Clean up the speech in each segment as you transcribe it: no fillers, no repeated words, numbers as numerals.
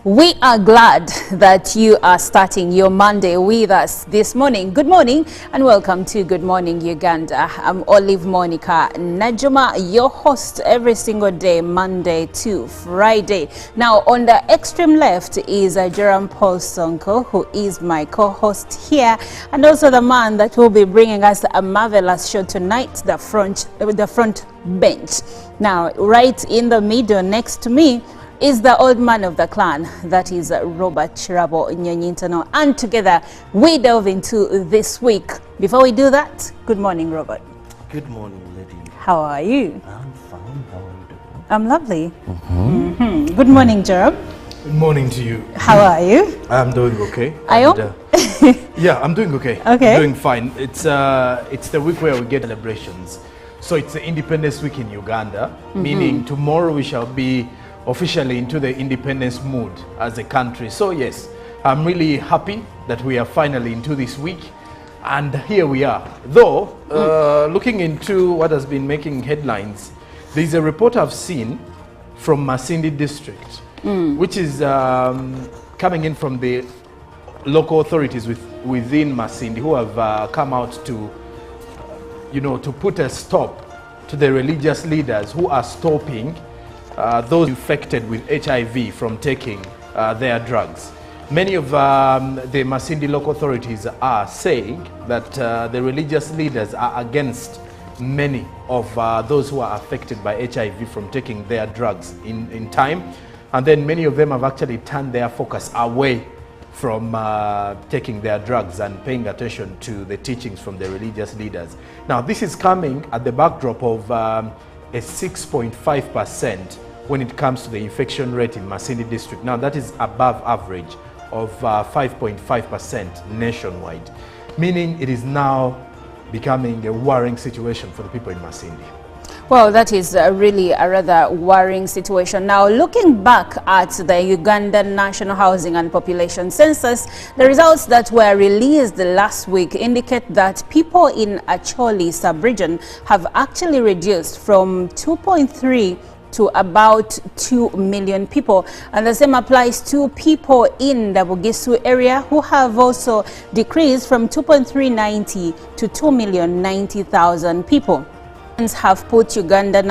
We are glad that you are starting your Monday with us this morning. Good morning and welcome to Good Morning Uganda. I'm Olive Monica Najuma, your host every single day, Monday to Friday. Now on the extreme left is Jerome Paul Sonko, who is my co-host here, and also the man that will be bringing us a marvelous show tonight, the front bench. Now right in the middle next to me is the old man of the clan, that is Robert Chirabo Nyanyintano, and together we delve into this week. Before we do that, good morning, Robert. Good morning, lady. How are you? I'm fine. How are you doing? I'm lovely. Good morning, Jerome. Good morning to you. How are you? I'm doing okay. Are you? Yeah, I'm doing okay. Okay. I'm doing fine. It's the week where we get celebrations. So it's the Independence Week in Uganda, meaning tomorrow we shall be officially into the independence mood as a country. So yes, I'm really happy that we are finally into this week, and here we are. Though, looking into what has been making headlines, there's a report I've seen from Masindi district, which is coming in from the local authorities within Masindi, who have come out to, to put a stop to the religious leaders who are stopping those infected with HIV from taking their drugs. Many of the Masindi local authorities are saying that the religious leaders are against many of those who are affected by HIV from taking their drugs in time. And then many of them have actually turned their focus away from taking their drugs and paying attention to the teachings from the religious leaders. Now, this is coming at the backdrop of a 6.5% when it comes to the infection rate in Masindi district. Now, that is above average of 5.5% nationwide, meaning it is now becoming a worrying situation for the people in Masindi. Well, that is really a rather worrying situation. Now, looking back at the Ugandan National Housing and Population Census, the results that were released last week indicate that people in Acholi sub-region have actually reduced from 2.3 to about 2 million people, and the same applies to people in the Bugisu area, who have also decreased from 2.390 to 2,090,000 people. Have put Uganda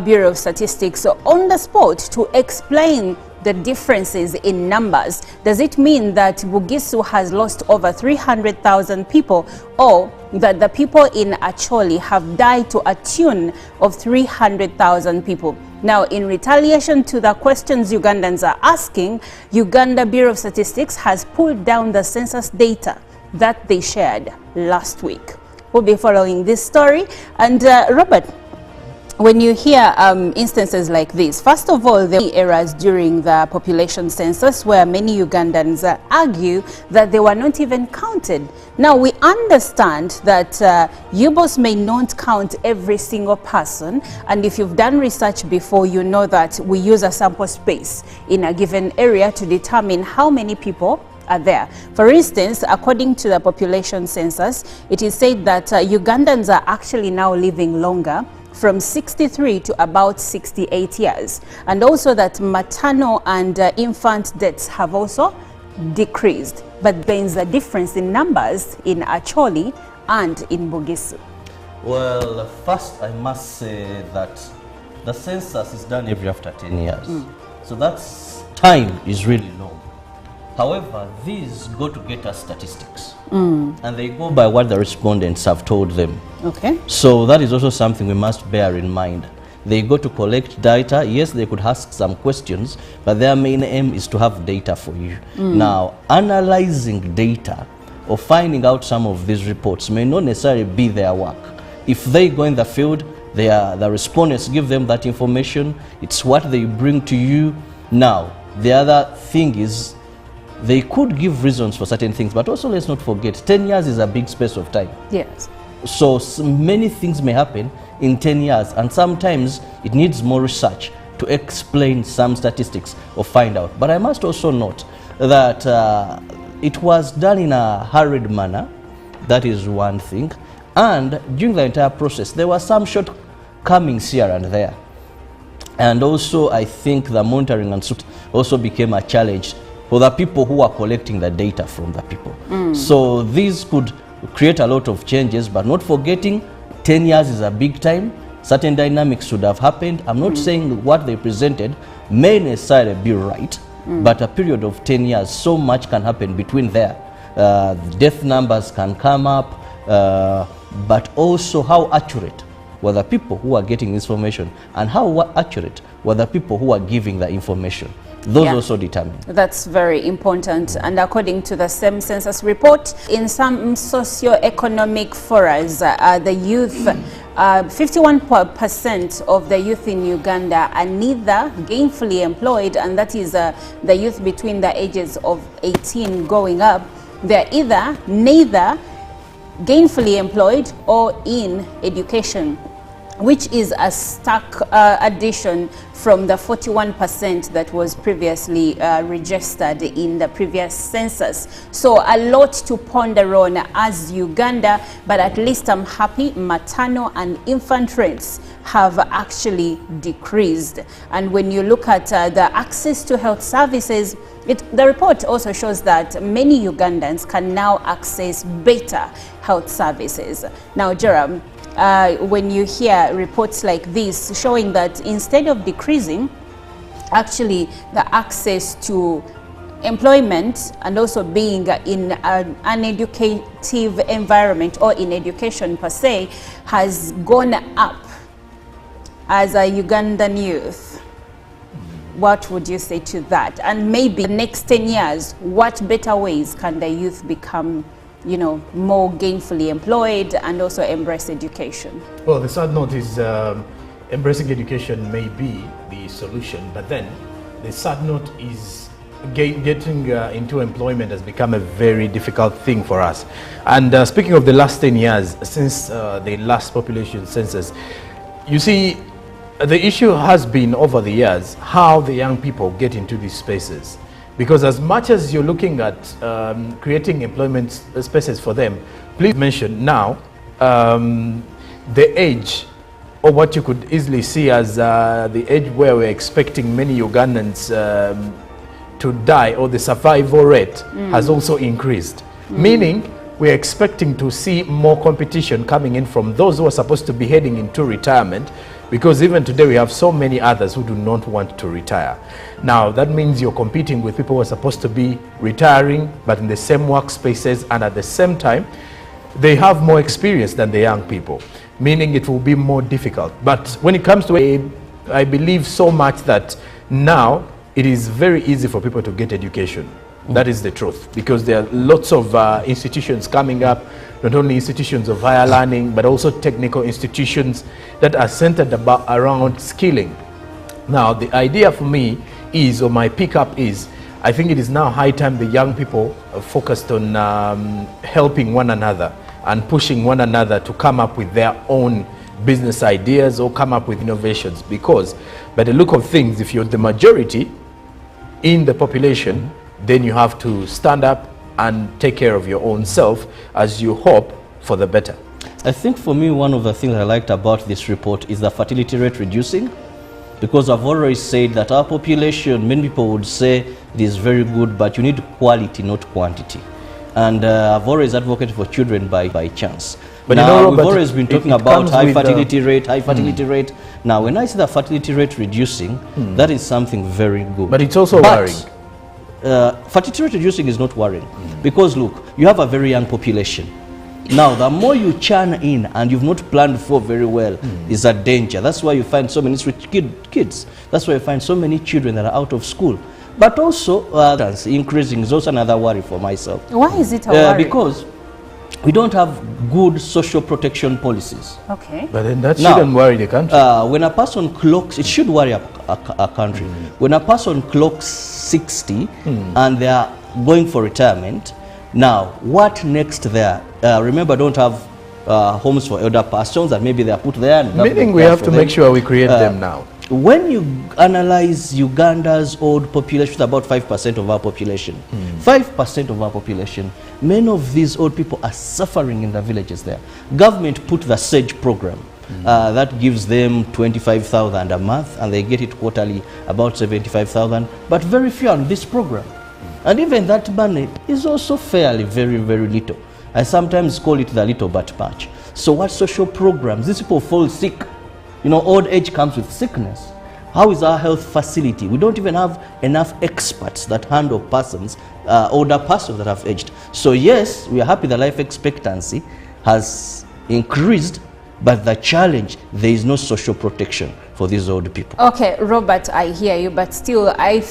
Bureau of Statistics on the spot to explain the differences in numbers. Does it mean that Bugisu has lost over 300,000 people, or that the people in Acholi have died to a tune of 300,000 people? Now, in retaliation to the questions Ugandans are asking, Uganda Bureau of Statistics has pulled down the census data that they shared last week. We'll be following this story. And Robert, when you hear instances like this, first of all, there are errors during the population census where many Ugandans argue that they were not even counted. Now, we understand that UBOS may not count every single person, and if you've done research before, you know that we use a sample space in a given area to determine how many people are there. For instance, according to the population census, it is said that Ugandans are actually now living longer, from 63 to about 68 years, and also that maternal and infant deaths have also decreased. But there is a difference in numbers in Acholi and in Bugisu. Well, first I must say that the census is done every after 10 years. So that's time is really long. However, these go to get us statistics, and they go by what the respondents have told them. Okay. So that is also something we must bear in mind. They go to collect data. Yes, they could ask some questions, but their main aim is to have data for you. Now, analyzing data or finding out some of these reports may not necessarily be their work. If they go in the field, the respondents give them that information. It's what they bring to you. Now, the other thing is, they could give reasons for certain things, but also let's not forget, 10 years is a big space of time. Yes. So many things may happen in 10 years, and sometimes it needs more research to explain some statistics or find out. But I must also note that it was done in a hurried manner. That is one thing. And during the entire process, there were some shortcomings here and there. And also, I think the monitoring and also became a challenge for the people who are collecting the data from the people. So these could create a lot of changes, but not forgetting 10 years is a big time. Certain dynamics should have happened. I'm not saying what they presented may necessarily be right, but a period of 10 years, so much can happen between there. Death numbers can come up, but also how accurate were the people who are getting information, and how accurate were the people who are giving the information. Those also determine. That's very important. And according to the same census report, in some socio-economic forums, the youth, 51% of the youth in Uganda are neither gainfully employed, and that is the youth between the ages of 18 going up. They're either neither gainfully employed or in education, which is a stark addition from the 41% that was previously registered in the previous census. So a lot to ponder on as Uganda, but at least I'm happy maternal and infant rates have actually decreased. And when you look at the access to health services, the report also shows that many Ugandans can now access better health services. Now, Jerome, when you hear reports like this showing that instead of decreasing, actually the access to employment and also being in an educative environment or in education per se has gone up as a Ugandan youth, what would you say to that? And maybe the next 10 years, what better ways can the youth become, you know, more gainfully employed and also embrace education? Well, the sad note is embracing education may be the solution, but then the sad note is getting into employment has become a very difficult thing for us. And speaking of the last 10 years, since the last population census, you see, the issue has been over the years how the young people get into these spaces. Because as much as you're looking at creating employment spaces for them, please mention now the age, or what you could easily see as the age where we're expecting many Ugandans to die, or the survival rate has also increased. Meaning we're expecting to see more competition coming in from those who are supposed to be heading into retirement, because even today we have so many others who do not want to retire. Now that means you're competing with people who are supposed to be retiring but in the same workspaces, and at the same time they have more experience than the young people, meaning it will be more difficult. But when it comes to I believe so much that now it is very easy for people to get education. That is the truth, because there are lots of institutions coming up, not only institutions of higher learning, but also technical institutions that are centered around skilling. Now, the idea for me is, or my pickup is, I think it is now high time the young people are focused on helping one another and pushing one another to come up with their own business ideas or come up with innovations. Because by the look of things, if you're the majority in the population, then you have to stand up and take care of your own self as you hope for the better. I think for me, one of the things I liked about this report is the fertility rate reducing, because I've already said that our population, many people would say it is very good, but you need quality, not quantity. And I've always advocated for children by chance. But now, you know, we've always been talking about high fertility rate. Now, when I see the fertility rate reducing, that is something very good. But it's also worrying. Fertility rate reducing is not worrying, because look, you have a very young population. Now, the more you churn in and you've not planned for very well is a danger. That's why you find so many kids. That's why you find so many children that are out of school. But also, increasing is also another worry for myself. Why is it a worry? Because we don't have good social protection policies. Okay. But then that shouldn't worry the country. When a person clocks, it should worry a country. When a person clocks 60 and they are going for retirement, now what next there? Remember, don't have homes for elder persons, and maybe they are put there. And meaning we have to make sure we create them now. When you analyze Uganda's old population, about 5% of our population, 5% of our population, many of these old people are suffering in the villages there. Government put the SAGE program, That gives them 25,000 a month, and they get it quarterly, about 75,000, but very few on this program. And even that money is also fairly very, very little. I sometimes call it the little but much. So what social programs? These people fall sick. You know, old age comes with sickness. How is our health facility? We don't even have enough experts that handle persons, older persons that have aged. So yes, we are happy the life expectancy has increased, but the challenge, there is no social protection for these old people. Okay, Robert, I hear you, but still, I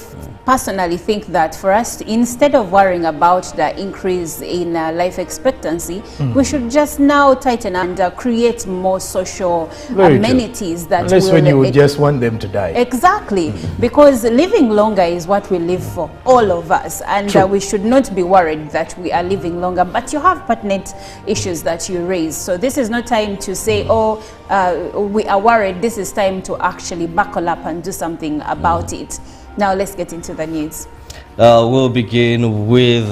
personally think that for us, instead of worrying about the increase in life expectancy, we should just now tighten and create more social amenities that unless when you would just want them to die. Exactly, because living longer is what we live for, all of us, and we should not be worried that we are living longer. But you have pertinent issues that you raise, so this is not time to say, oh, we are worried. This is time to actually buckle up and do something about it. Now let's get into the news. We'll begin with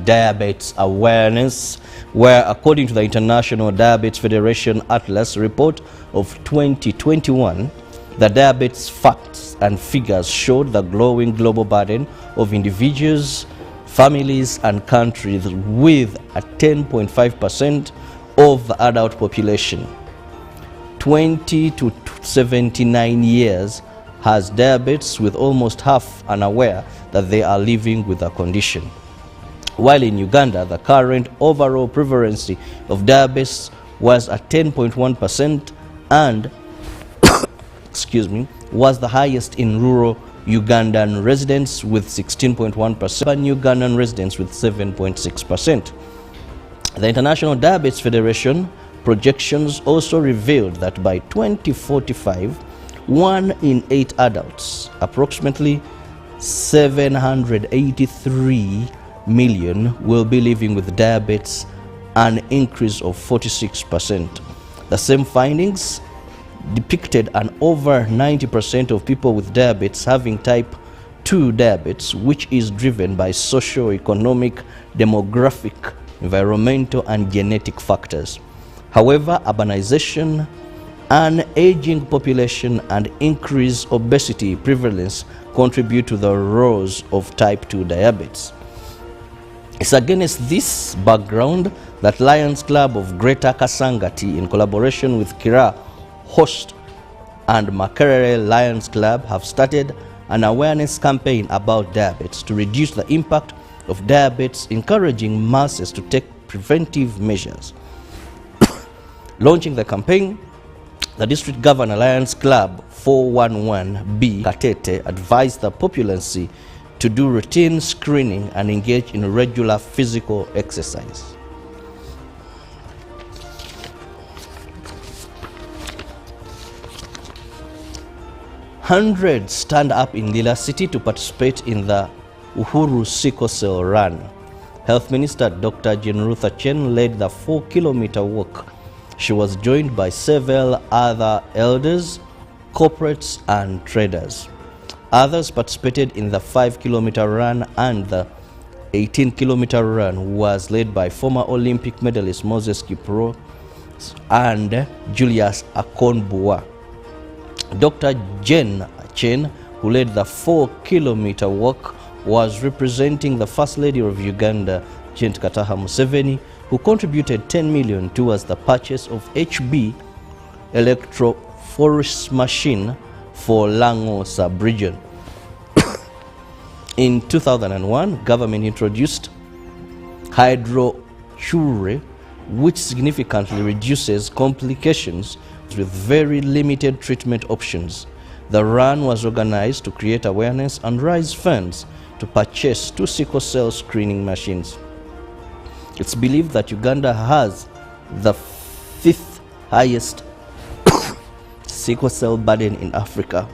diabetes awareness, where according to the International Diabetes Federation Atlas report of 2021, the diabetes facts and figures showed the growing global burden of individuals, families and countries with a 10.5% of the adult population. 20 to 79 years has diabetes, with almost half unaware that they are living with the condition. While in Uganda, the current overall prevalence of diabetes was at 10.1% and excuse me, was the highest in rural Ugandan residents with 16.1%, and Ugandan residents with 7.6%. The International Diabetes Federation projections also revealed that by 2045, 1 in 8 adults, approximately 783 million, will be living with diabetes, an increase of 46%. The same findings depicted an over 90% of people with diabetes having type 2 diabetes, which is driven by socio-economic, demographic, environmental and genetic factors. However, urbanization, an aging population and increased obesity prevalence contribute to the rise of type 2 diabetes. It's against this background that Lions Club of Greater Kasangati, in collaboration with Kira Host and Makerere Lions Club, have started an awareness campaign about diabetes to reduce the impact of diabetes, encouraging masses to take preventive measures. Launching the campaign, the District Governor Lions Club 411B Katete advised the populace to do routine screening and engage in regular physical exercise. Hundreds stand up in Lila City to participate in the Uhuru Sickle Cell Run. Health Minister Dr. Jenrutha Chen led the 4-kilometer walk. She was joined by several other elders, corporates and traders. Others participated in the 5-kilometer run, and the 18-kilometer run was led by former Olympic medalist Moses Kipro and Julius Akonbua. Dr. Jen Chen, who led the 4-kilometer walk, was representing the First Lady of Uganda, Jane Kataha Museveni, who contributed 10 million towards the purchase of HB electrophoresis machine for Lango sub-region. In 2001, government introduced hydrochure, which significantly reduces complications with very limited treatment options. The run was organized to create awareness and raise funds to purchase 2 sickle cell screening machines. It's believed that Uganda has the 5th highest sickle cell burden in Africa,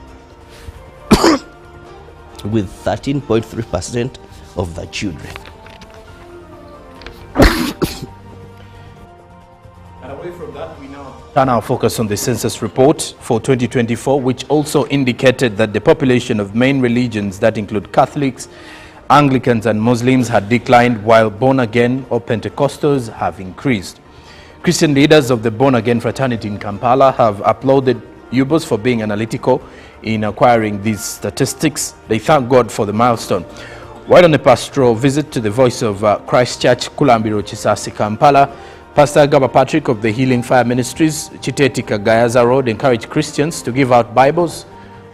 with 13.3% of the children. And away from that, we now turn our focus on the census report for 2024, which also indicated that the population of main religions that include Catholics, Anglicans and Muslims had declined, while born-again or Pentecostals have increased. Christian leaders of the Born Again Fraternity in Kampala have applauded UBOS for being analytical in acquiring these statistics. They thank God for the milestone. While on a pastoral visit to the Voice of Christ Church, Kulambiro Chisasi, Kampala, Pastor Gaba Patrick of the Healing Fire Ministries, Chitetika Gayaza Road, encouraged Christians to give out Bibles,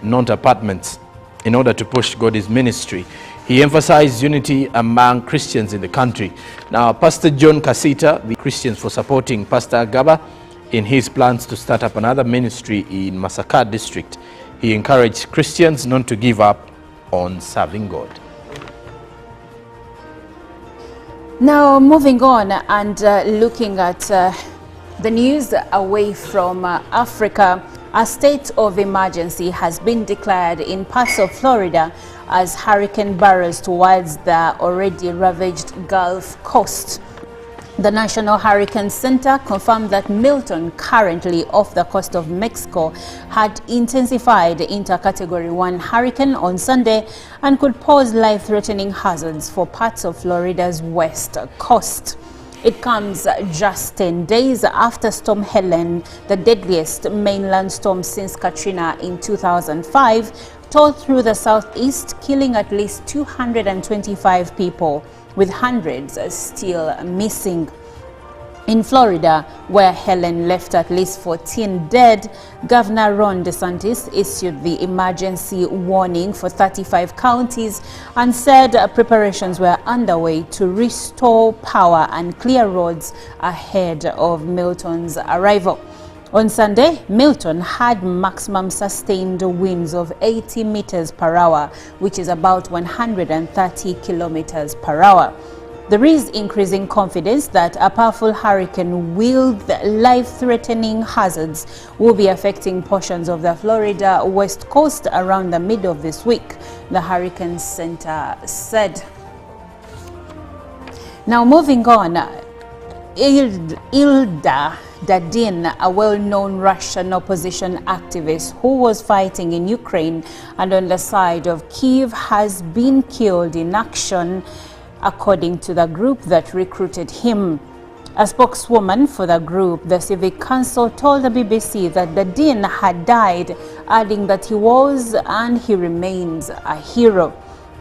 not apartments, in order to push God's ministry. He emphasized unity among Christians in the country. Now, Pastor John Kasita, the Christians for supporting Pastor Gaba in his plans to start up another ministry in Masaka district. He encouraged Christians not to give up on serving God. Now, moving on and looking at the news away from Africa, a state of emergency has been declared in parts of Florida as hurricane barrels towards the already ravaged Gulf Coast. The National Hurricane Center confirmed that Milton, currently off the coast of Mexico, had intensified into a Category 1 hurricane on Sunday and could pose life-threatening hazards for parts of Florida's west coast. It comes just 10 days after Storm Helen, the deadliest mainland storm since Katrina in 2005, tore through the southeast, killing at least 225 people, with hundreds still missing. In Florida, where Helen left at least 14 dead, Governor Ron DeSantis issued the emergency warning for 35 counties and said preparations were underway to restore power and clear roads ahead of Milton's arrival. On Sunday, Milton had maximum sustained winds of 80 meters per hour, which is about 130 kilometers per hour. There is increasing confidence that a powerful hurricane with life-threatening hazards will be affecting portions of the Florida west coast around the middle of this week, the Hurricane Center said. Now, moving on, Ilda Dadin, a well-known Russian opposition activist who was fighting in Ukraine and on the side of Kyiv, has been killed in action, according to the group that recruited him. A spokeswoman for the group, the Civic Council, told the BBC that Dadin had died, adding that he was and he remains a hero.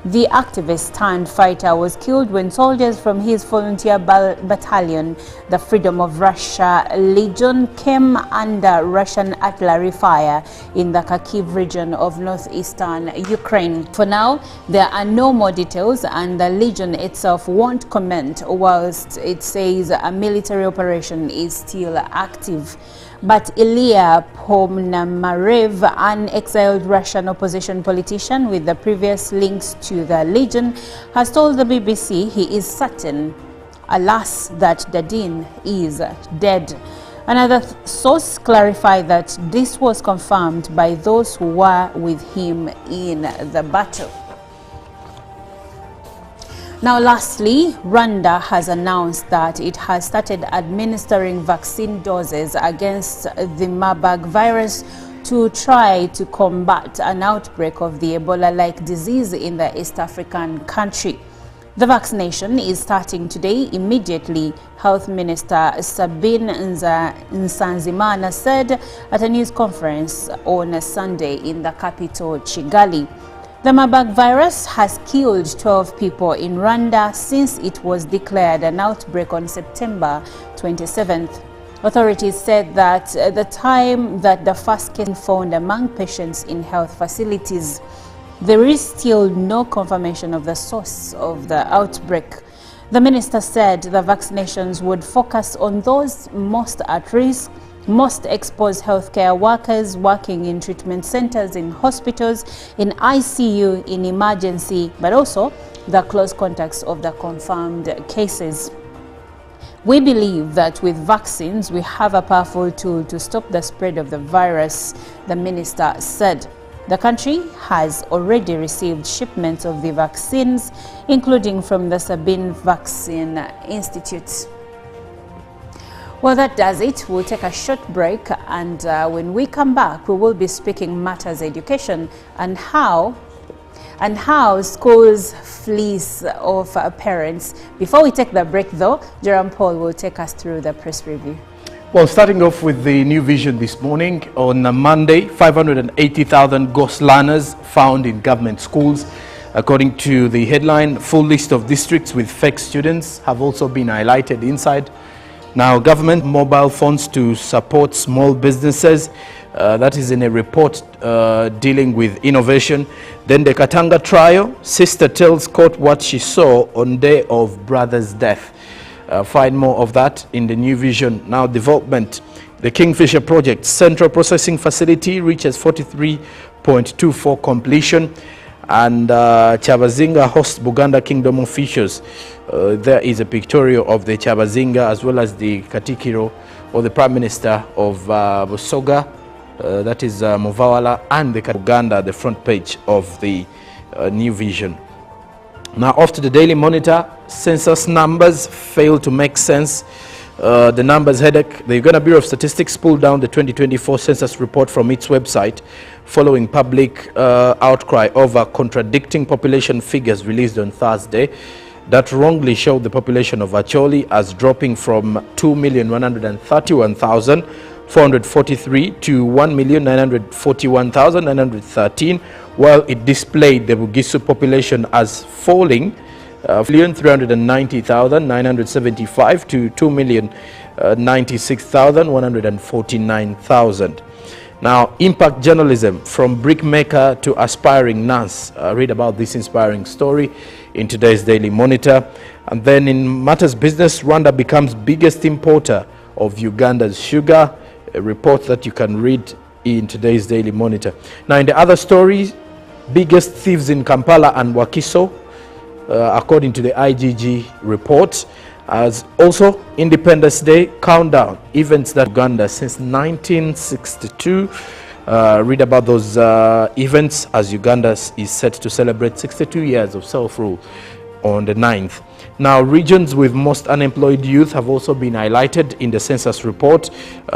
The activist turned fighter was killed when soldiers from his volunteer battalion, the Freedom of Russia Legion, came under Russian artillery fire in the Kharkiv region of northeastern Ukraine. For now, there are no more details, and the Legion itself won't comment whilst it says a military operation is still active. But Ilya Ponomarev, an exiled Russian opposition politician with the previous links to the Legion, has told the BBC he is certain, alas, that Dadin is dead. Another source clarified that this was confirmed by those who were with him in the battle. Now, lastly, Rwanda has announced that it has started administering vaccine doses against the Marburg virus to try to combat an outbreak of the Ebola-like disease in the East African country. The vaccination is starting today immediately, Health Minister Sabine Nsanzimana said at a news conference on Sunday in the capital, Kigali. The Marburg virus has killed 12 people in Rwanda since it was declared an outbreak on September 27th. Authorities said that at the time that the first case was found among patients in health facilities, there is still no confirmation of the source of the outbreak. The minister said the vaccinations would focus on those most at risk, most exposed healthcare workers working in treatment centers, in hospitals, in ICU, in emergency, but also the close contacts of the confirmed cases. We believe that with vaccines, we have a powerful tool to stop the spread of the virus, the minister said. The country has already received shipments of the vaccines, including from the Sabin Vaccine Institute. Well, that does it. We'll take a short break, and when we come back, we will be speaking matters education and how schools fleece of parents. Before we take the break, though, Jerome Paul will take us through the press review. Well, starting off with the New Vision this morning, on a Monday, 580,000 ghost learners found in government schools. According to the headline, full list of districts with fake students have also been highlighted inside. Now, government mobile phones to support small businesses. That is in a report dealing with innovation. Then the Katanga trial, sister tells court what she saw on day of brother's death. Find more of that in the New Vision. Now, development. The Kingfisher project central processing facility reaches 43.24 completion. And Chabazinga hosts Buganda Kingdom officials. There is a pictorial of the Chabazinga as well as the Katikiro, or the Prime Minister of Busoga, that is Muvawala, and the Uganda at the front page of the New Vision. Now, off to the Daily Monitor. Census numbers fail to make sense. The numbers headache. The Uganda Bureau of Statistics pulled down the 2024 census report from its website following public outcry over contradicting population figures released on Thursday that wrongly showed the population of Acholi as dropping from 2,131,443 to 1,941,913, while it displayed the Bugisu population as falling 390,975 to 2,096,149,000. Now, impact journalism from brickmaker to aspiring nurse. Read about this inspiring story in today's Daily Monitor. And then in matters business, Rwanda becomes biggest importer of Uganda's sugar. A report that you can read in today's Daily Monitor. Now, in the other stories, biggest thieves in Kampala and Wakiso, according to the IGG report. As also Independence Day countdown, events that Uganda since 1962. Read about those events as Uganda is set to celebrate 62 years of self-rule on the 9th. Now, regions with most unemployed youth have also been highlighted in the census report.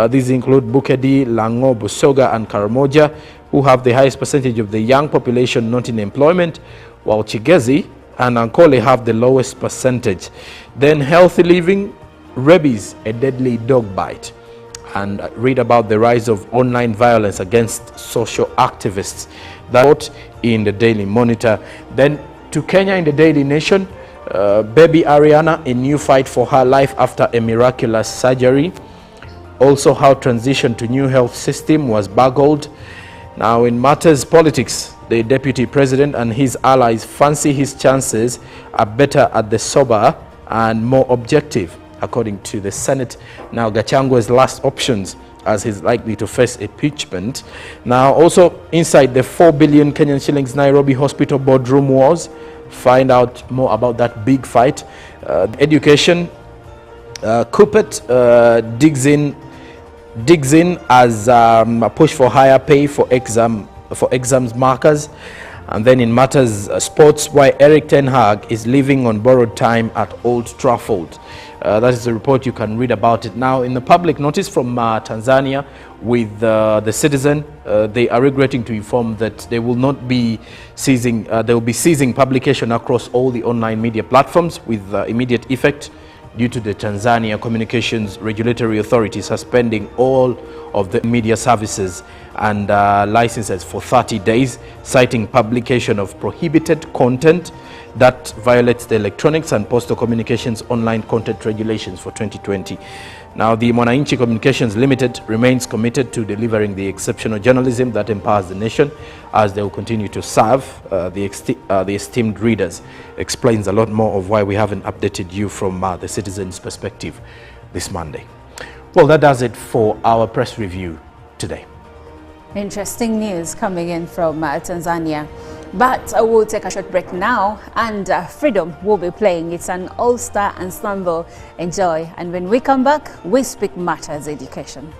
These include Bukedi, Lango, Busoga and Karamoja, who have the highest percentage of the young population not in employment, while Chigezi and Ankole have the lowest percentage. Then healthy living, rabies, a deadly dog bite. And read about the rise of online violence against social activists. That in the Daily Monitor. Then to Kenya in the Daily Nation, baby Ariana, a new fight for her life after a miraculous surgery. Also how transition to new health system was boggled. Now in matters politics, the deputy president and his allies fancy his chances are better at the sober and more objective, according to the Senate. Now Gachagwa's last options as he's likely to face impeachment. Now also inside the 4 billion Kenyan shillings Nairobi hospital boardroom wars, find out more about that big fight. Education, Kupet digs in as a push for higher pay for exams markers. And then in matters sports, why Eric Ten Hag is living on borrowed time at Old Trafford. That is the report. You can read about it. Now in the public notice from Tanzania with the Citizen, they are regretting to inform that they will not be ceasing, they will be ceasing publication across all the online media platforms with immediate effect due to the Tanzania Communications Regulatory Authority suspending all of the media services and licenses for 30 days, citing publication of prohibited content that violates the Electronics and Postal Communications Online Content Regulations for 2020. Now, the Mwananchi Communications Limited remains committed to delivering the exceptional journalism that empowers the nation, as they will continue to serve the esteemed readers. Explains a lot more of why we haven't updated you from the Citizen's perspective this Monday. Well, that does it for our press review today. Interesting news coming in from Tanzania. But we'll take a short break now, and Freedom will be playing. It's an all-star ensemble. Enjoy. And when we come back, we speak matters education.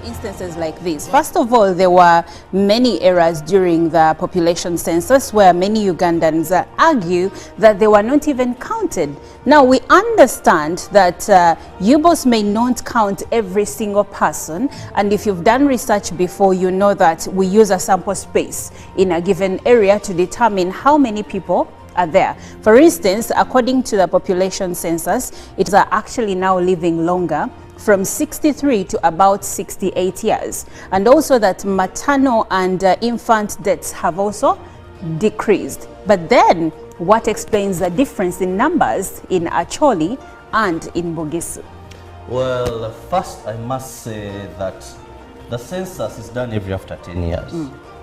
Instances like this. First of all, there were many errors during the population census where many Ugandans argue that they were not even counted. Now, we understand that UBOS may not count every single person, and if you've done research before, you know that we use a sample space in a given area to determine how many people are there. For instance, according to the population census, it is actually now living longer, from 63 to about 68 years. And also that maternal and infant deaths have also decreased. But then, what explains the difference in numbers in Acholi and in Bugisu? Well, first I must say that the census is done every after 10 years.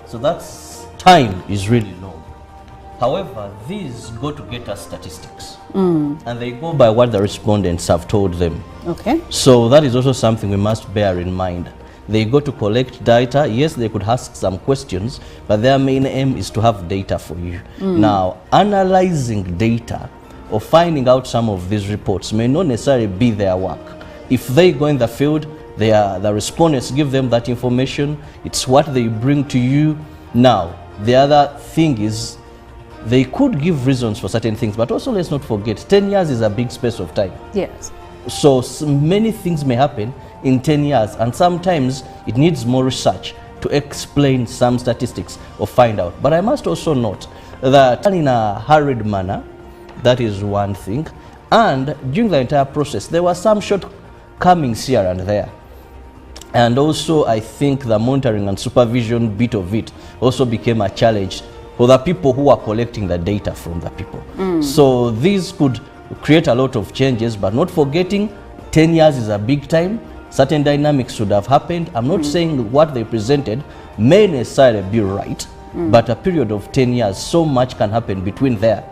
So that's time is really long. However, these go to get us statistics. And they go by what the respondents have told them. Okay. So that is also something we must bear in mind. They go to collect data. Yes, they could ask some questions, but their main aim is to have data for you. Now, analyzing data or finding out some of these reports may not necessarily be their work. If they go in the field, the respondents give them that information. It's what they bring to you. Now, the other thing is they could give reasons for certain things, but also let's not forget, 10 years is a big space of time. Yes. So many things may happen in 10 years, and sometimes it needs more research to explain some statistics or find out. But I must also note that in a hurried manner, that is one thing. And during the entire process, there were some shortcomings here and there. And also, I think the monitoring and supervision bit of it also became a challenge for the people who are collecting the data from the people. So these could create a lot of changes, but not forgetting 10 years is a big time. Certain dynamics should have happened. I'm not saying what they presented may necessarily be right, but a period of 10 years, so much can happen between there.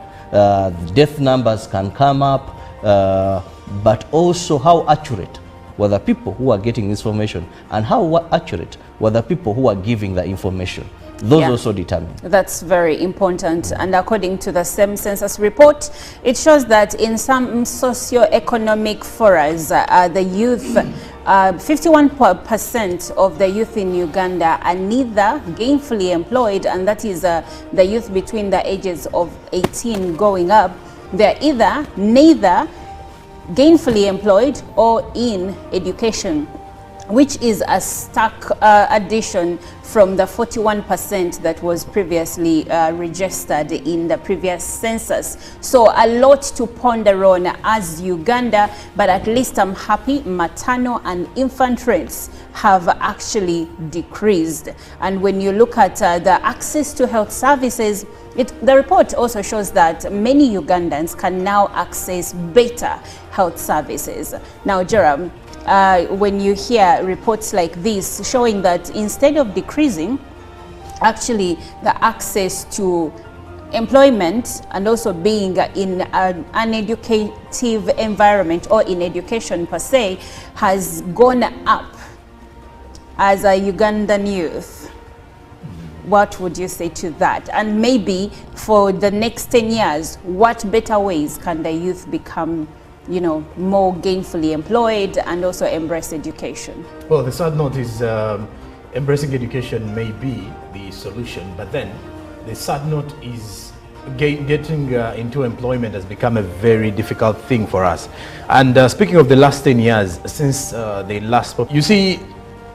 Death numbers can come up, but also how accurate were the people who are getting information, and how accurate were the people who are giving the information. Those also determine. That's very important. And according to the same census report, it shows that in some socio-economic forums, the youth, 51% of the youth in Uganda are neither gainfully employed, and that is the youth between the ages of 18 going up. They're either neither gainfully employed or in education, which is a stark addition from the 41% that was previously registered in the previous census. So a lot to ponder on as Uganda, but at least I'm happy maternal and infant rates have actually decreased. And when you look at the access to health services, the report also shows that many Ugandans can now access better health services. Now, Jerome, when you hear reports like this showing that instead of decreasing, actually the access to employment and also being in an educative environment or in education per se has gone up as a Ugandan youth, what would you say to that? And maybe for the next 10 years, what better ways can the youth become, you know, more gainfully employed and also embrace education? Well, the sad note is embracing education may be the solution, but then the sad note is getting into employment has become a very difficult thing for us. And speaking of the last 10 years, since the last, you see,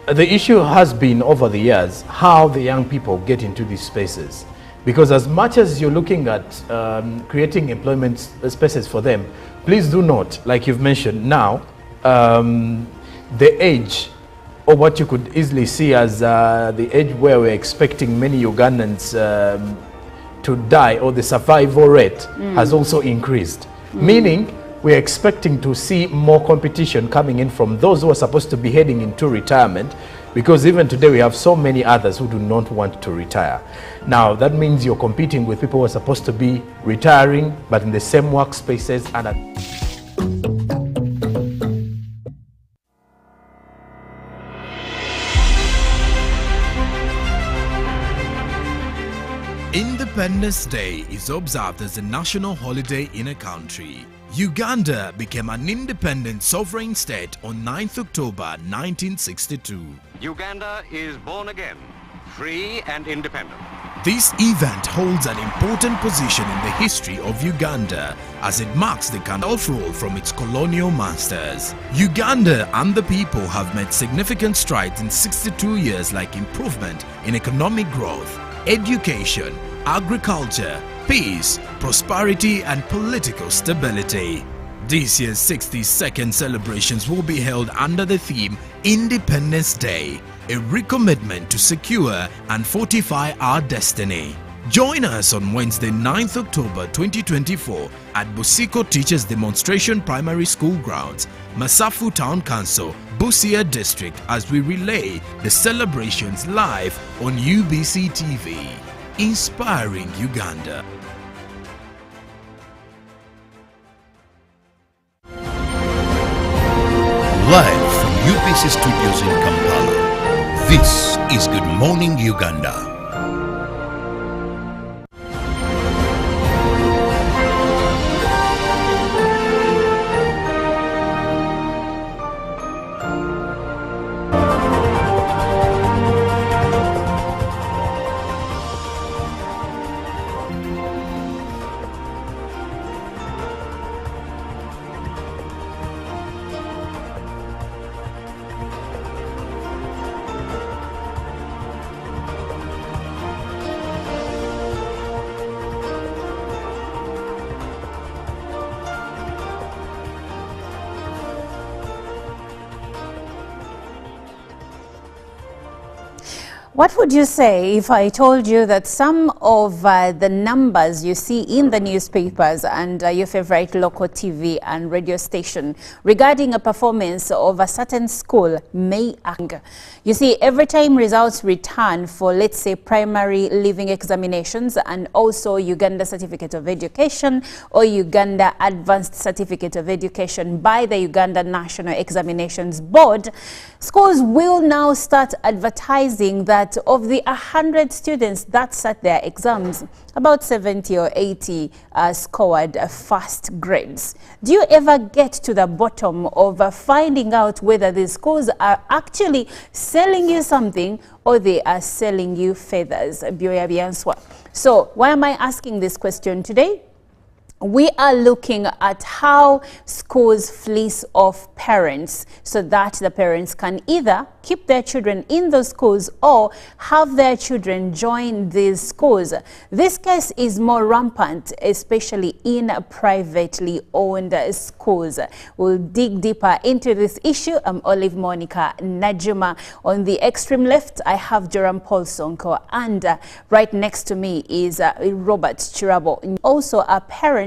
the issue has been over the years how the young people get into these spaces. Because as much as you're looking at creating employment spaces for them, please do not, like you've mentioned now, the age, or what you could easily see as the age where we're expecting many Ugandans to die, or the survival rate has also increased. Meaning, we're expecting to see more competition coming in from those who are supposed to be heading into retirement, because even today we have so many others who do not want to retire. Now, that means you're competing with people who are supposed to be retiring, but in the same workspaces and Independence Day is observed as a national holiday in a country. Uganda became an independent sovereign state on 9th October 1962. Uganda is born again, free and independent. This event holds an important position in the history of Uganda as it marks the country's role from its colonial masters. Uganda and the people have made significant strides in 62 years, like improvement in economic growth, education, agriculture, peace, prosperity and political stability. This year's 62nd celebrations will be held under the theme Independence Day, a recommitment to secure and fortify our destiny. Join us on Wednesday 9th October 2024 at Busiko Teachers Demonstration Primary School Grounds, Masafu Town Council, Busia District, as we relay the celebrations live on UBC TV. Inspiring Uganda. Live from UBC Studios in Kampala, this is Good Morning Uganda. What would you say if I told you that some of the numbers you see in the newspapers and your favorite local TV and radio station regarding a performance of a certain school may anger? You see, every time results return for, let's say, primary leaving examinations and also Uganda Certificate of Education or Uganda Advanced Certificate of Education by the Uganda National Examinations Board, schools will now start advertising that of the 100 students that sat their exams, about 70 or 80 scored first grades. Do you ever get to the bottom of finding out whether these schools are actually selling you something or they are selling you feathers? So why am I asking this question today? We are looking at how schools fleece off parents so that the parents can either keep their children in those schools or have their children join these schools. This case is more rampant, especially in privately owned schools. We'll dig deeper into this issue. I'm Olive Monica Najuma. On the extreme left, I have Joram Paul Sonko, and right next to me is Robert Chirabo, also a parent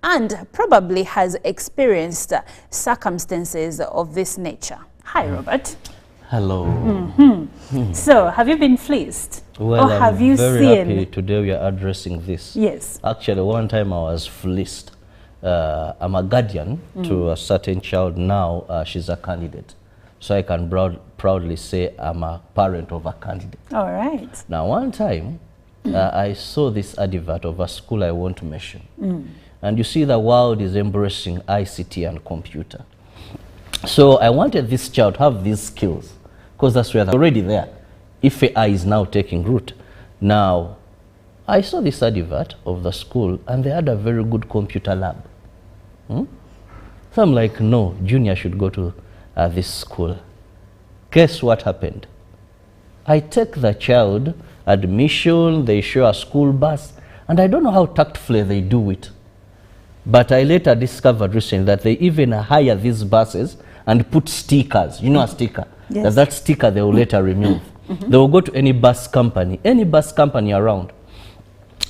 and probably has experienced circumstances of this nature. Hi, Robert. Hello. So, have you been fleeced? Well, or have I'm you very seen? happy today we are addressing this. Yes. Actually, one time I was fleeced. I'm a guardian to a certain child. Now she's a candidate. So I can proudly say I'm a parent of a candidate. All right. Now, one time I saw this advert of a school I won't mention. And you see the world is embracing ICT and computer. So I wanted this child to have these skills because that's where they're already there. If AI is now taking root. Now, I saw this advert of the school and they had a very good computer lab. So I'm like, no, junior should go to this school. Guess what happened? I take the child, admission, they show a school bus, and I don't know how tactfully they do it. But I later discovered recently that they even hire these buses and put stickers. You know a sticker? Yes. That sticker they will later remove. They will go to any bus company around.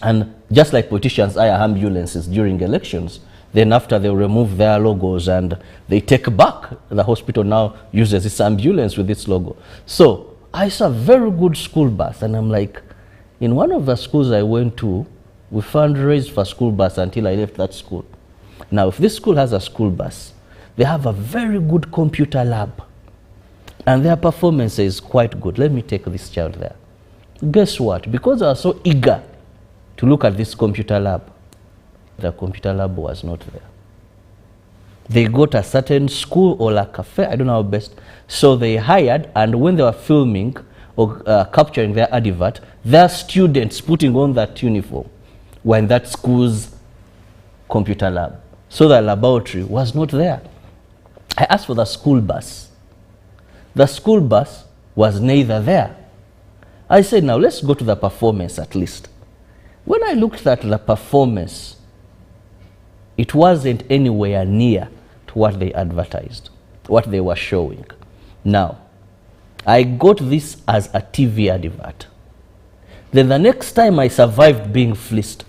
And just like politicians hire ambulances during elections, then after they remove their logos and they take back, the hospital now uses this ambulance with its logo. So I saw a very good school bus and I'm like, in one of the schools I went to, we fundraised for school bus until I left that school. Now, if this school has a school bus, they have a very good computer lab. And their performance is quite good. Let me take this child there. Guess what? Because I was so eager to look at this computer lab, the computer lab was not there. They got a certain school or a cafe, I don't know how best. So they hired, and when they were filming or capturing their advert, their students putting on that uniform were in that school's computer lab. So the laboratory was not there. I asked for the school bus. The school bus was neither there. I said, now let's go to the performance at least. when I looked at the performance, it wasn't anywhere near to what they advertised, what they were showing. Now, I got this as a TV advert. Then the next time I survived being fleeced,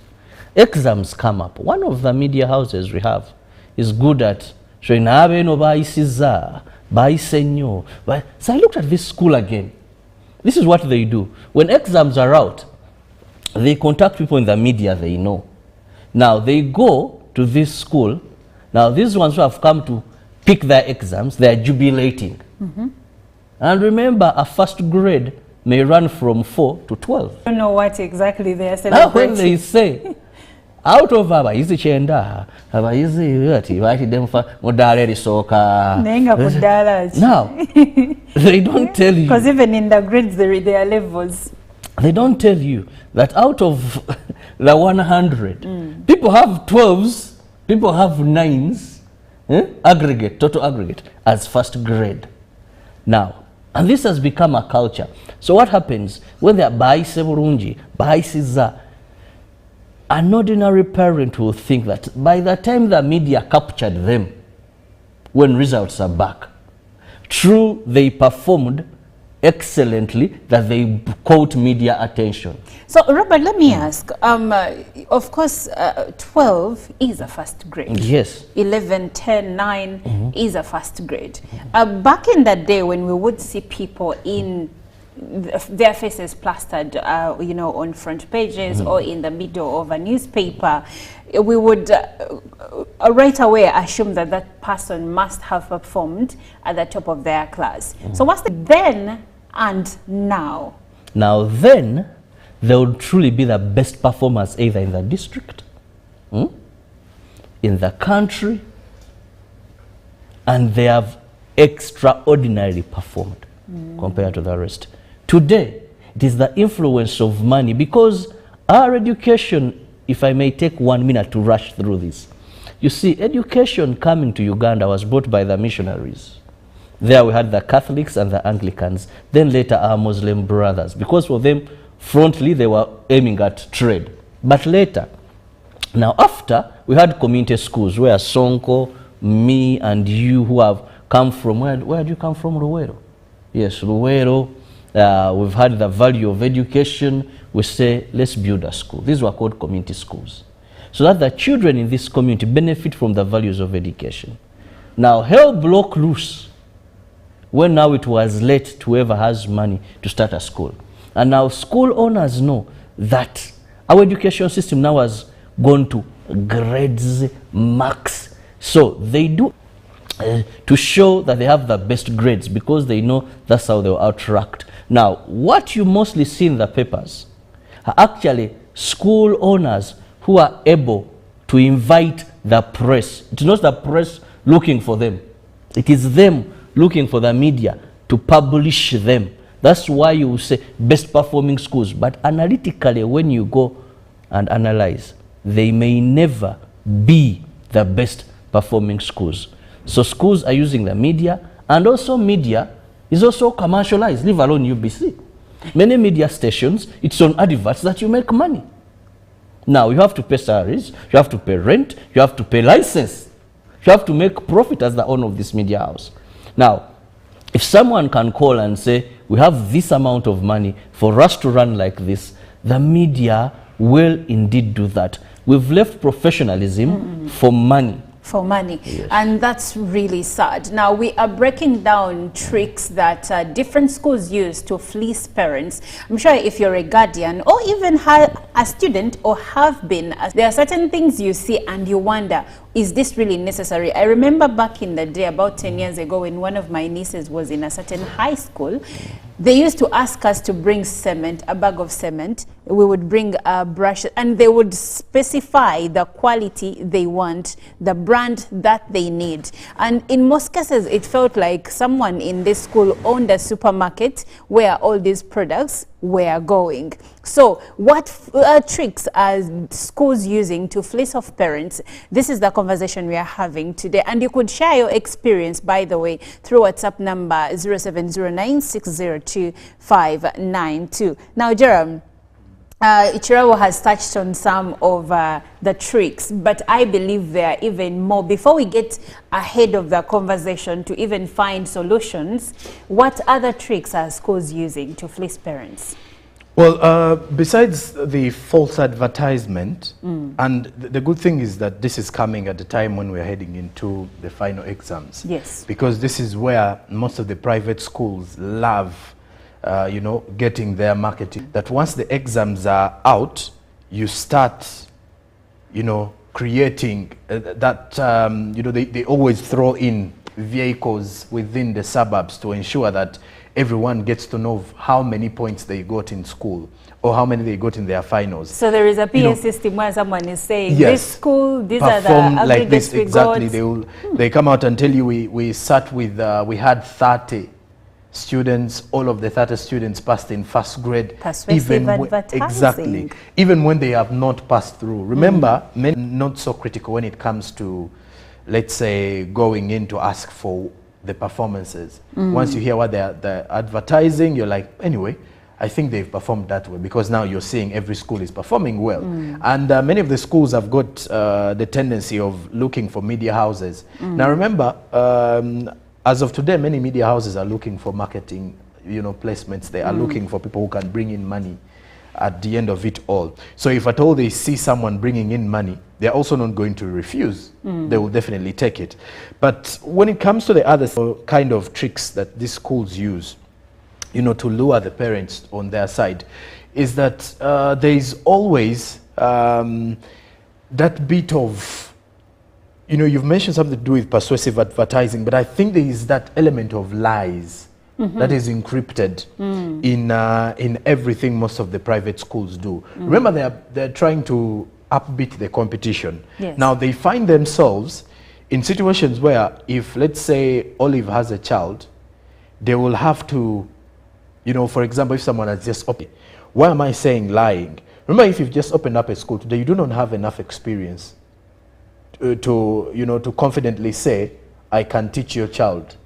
exams come up. One of the media houses we have is good at showing no baisiza, baisenyo. So I looked at this school again. This is what they do. When exams are out, they contact people in the media they know. Now they go to this school. Now these ones who have come to pick their exams, they are jubilating. And remember, a first grade may run from 4 to 12. I don't know what exactly they are Now celebrating. when they say, out of abayizi kyenda, abayizi ati baatidde mu mudaala erisooka. Nenga kudala. Now, they don't tell you. Because even in the grades, there are levels. They don't tell you that out of the 100, people have 12s, people have 9s, aggregate, total aggregate, as first grade. Now, and this has become a culture. So what happens when they are baise burungi, baisiza, an ordinary parent will think that by the time the media captured them, when results are back, true, they performed excellently, that they caught media attention. So, Robert, let me ask. Of course, 12 is a first grade. Yes. 11, 10, 9 is a first grade. Back in that day when we would see people in their faces plastered, you know, on front pages or in the middle of a newspaper, we would right away assume that that person must have performed at the top of their class. So what's the then and now? Now then, they would truly be the best performers either in the district, in the country, and they have extraordinarily performed compared to the rest. Today, it is the influence of money, because our education, if I may take 1 minute to rush through this. You see, education coming to Uganda was brought by the missionaries. There we had the Catholics and the Anglicans, then later our Muslim brothers, because for them, frontally, they were aiming at trade. But later, now after, we had community schools where Sonko, me, and you who have come from, where do you come from, Luwero? Yes, Luwero. We've had the value of education. We say, let's build a school. These were called community schools, so that the children in this community benefit from the values of education. Now, hell broke loose when now it was late to whoever has money to start a school. And now school owners know that our education system now has gone to grades, marks. So they do to show that they have the best grades, because they know that's how they'll outrank. Now, what you mostly see in the papers are actually school owners who are able to invite the press. It's not the press looking for them. It is them looking for the media to publish them. That's why you say best performing schools. But analytically, when you go and analyze, they may never be the best performing schools. So schools are using the media, and also media is also commercialized, leave alone UBC. Many media stations, it's on adverts that you make money. Now, you have to pay salaries, you have to pay rent, you have to pay license. You have to make profit as the owner of this media house. Now, if someone can call and say, we have this amount of money for us to run like this, the media will indeed do that. We've left professionalism for money. For money. Yes. And that's really sad. Now, we are breaking down tricks that different schools use to fleece parents. I'm sure if you're a guardian or even a student or have been, there are certain things you see and you wonder, is this really necessary? I remember back in the day, about 10 years ago, when one of my nieces was in a certain high school, they used to ask us to bring cement, a bag of cement. We would bring a brush, and they would specify the quality they want, the brand that they need. And in most cases, it felt like someone in this school owned a supermarket where all these products were going. So what tricks are schools using to fleece off parents? This is the conversation we are having today. And you could share your experience, by the way, through WhatsApp number 0709 602 592. Now, Jerome, Ichirawo has touched on some of the tricks, but I believe there are even more. Before we get ahead of the conversation to even find solutions, what other tricks are schools using to fleece parents? Well, besides the false advertisement, and the good thing is that this is coming at the time when we're heading into the final exams. Yes. Because this is where most of the private schools love, you know, getting their marketing. That once the exams are out, you start, you know, creating that, you know, they always throw in vehicles within the suburbs to ensure that everyone gets to know how many points they got in school or how many they got in their finals. So there is a PA system where someone is saying, this school, these are the like this, aggregates we exactly. got. They come out and tell you we sat with, we had 30 students, all of the 30 students passed in first grade. Persuasive advertising. Exactly. Even when they have not passed through. Remember, men not so critical when it comes to, let's say, going in to ask for the performances. Once you hear what they're advertising, you're like, anyway, I think they've performed that way, because now you're seeing every school is performing well. And many of the schools have got the tendency of looking for media houses. Now remember, as of today, many media houses are looking for marketing, you know, placements. They are looking for people who can bring in money at the end of it all. So if at all they see someone bringing in money, they're also not going to refuse. They will definitely take it. But when it comes to the other kind of tricks that these schools use, you know, to lure the parents on their side, is that there is always that bit of, you know, you've mentioned something to do with persuasive advertising, but I think there is that element of lies that is encrypted in everything most of the private schools do. Remember, they're trying to upbeat the competition. Yes. Now they find themselves in situations where, if let's say Olive has a child, they will have to, you know, for example, if someone has just opened, why am I saying lying? Remember, if you've just opened up a school today, you do not have enough experience to, you know, to confidently say, I can teach your child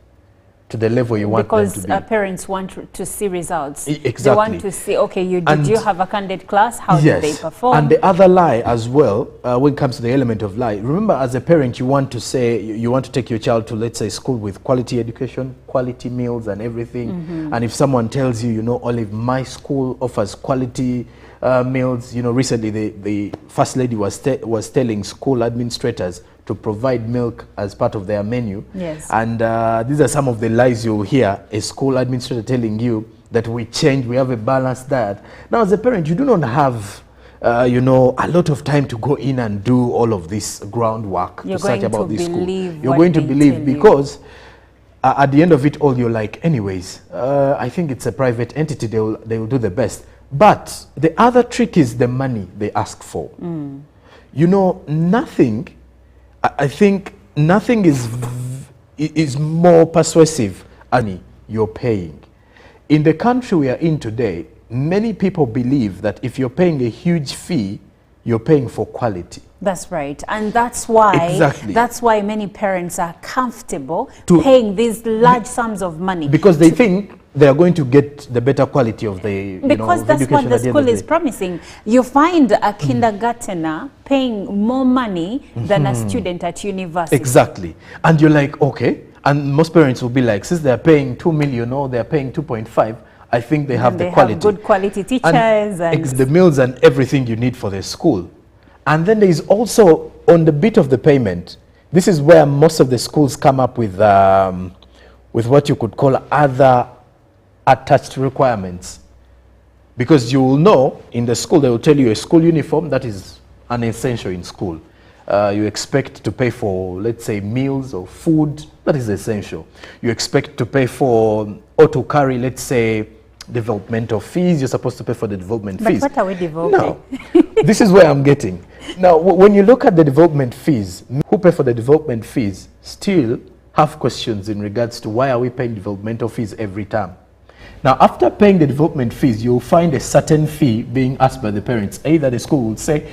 to the level you want them to be. Because parents want to see results. Exactly. They want to see, okay, did you have a candidate class? How did they perform? And the other lie as well, when it comes to the element of lie, remember, as a parent, you want to say, you want to take your child to, let's say, school with quality education, quality meals and everything. And if someone tells you, you know, Olive, my school offers quality meals, you know, recently the First Lady was telling school administrators to provide milk as part of their menu. Yes. And these are some of the lies you'll hear a school administrator telling you, that we have a balanced diet. Now, as a parent, you do not have, you know, a lot of time to go in and do all of this groundwork to search about this school. You're going to believe because at the end of it all, you're like, anyways, I think it's a private entity. They will do the best. But the other trick is the money they ask for. You know, nothing. I think nothing is more persuasive than you're paying. In the country we are in today, many people believe that if you're paying a huge fee, you're paying for quality. That's right. And that's why many parents are comfortable paying these large sums of money. Because they think they are going to get the better quality of the because that's what the school is promising. You find a kindergartner paying more money than a student at university. Exactly. And you're like, okay. And most parents will be like, since they're paying 2 million or they're paying 2.5, I think they have the quality. They have good quality teachers. And the meals and everything you need for the school. And then there is also, on the bit of the payment, this is where most of the schools come up with what you could call other attached requirements. Because you will know, in the school, they will tell you a school uniform, that is an essential in school. You expect to pay for, let's say, meals or food, that is essential. You expect to pay for, or to carry, let's say, developmental fees. You're supposed to pay for the development fees. But what are we developing? Now, this is where I'm getting. Now, when you look at the development fees, who pay for the development fees still have questions in regards to why are we paying developmental fees every time. Now, after paying the development fees, you'll find a certain fee being asked by the parents. Either the school will say,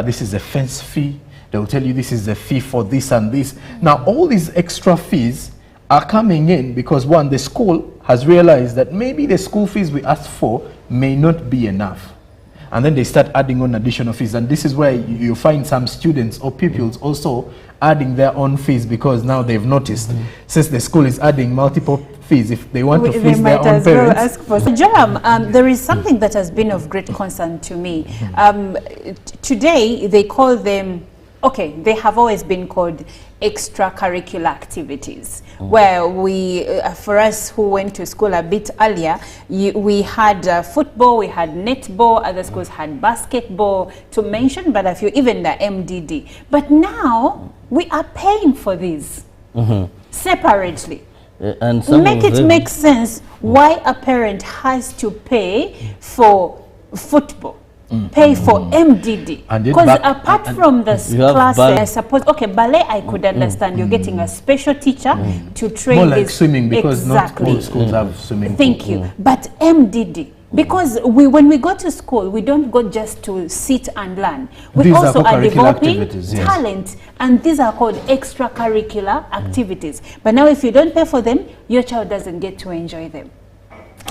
this is a fence fee. They'll tell you this is a fee for this and this. Now, all these extra fees are coming in because, one, the school has realized that maybe the school fees we asked for may not be enough. and then they start adding on additional fees. And this is where you find some students or pupils also adding their own fees, because now they've noticed, since the school is adding multiple fees, if they want to fleece their own parents. Joram, there is something that has been of great concern to me. Today, they call them, okay, they have always been called extracurricular activities, where we, for us who went to school a bit earlier, we had football, we had netball, other schools had basketball, to mention but a few, even the MDD. But now, we are paying for these separately. And some make it make sense why a parent has to pay for football, pay for MDD, because apart from the classes, I suppose, okay, ballet I could understand, you're getting a special teacher to train more like swimming, because not all schools have swimming. Thank you. But MDD, because when we go to school, we don't go just to sit and learn. We also are developing talent, and these are called extracurricular activities. But now if you don't pay for them, your child doesn't get to enjoy them.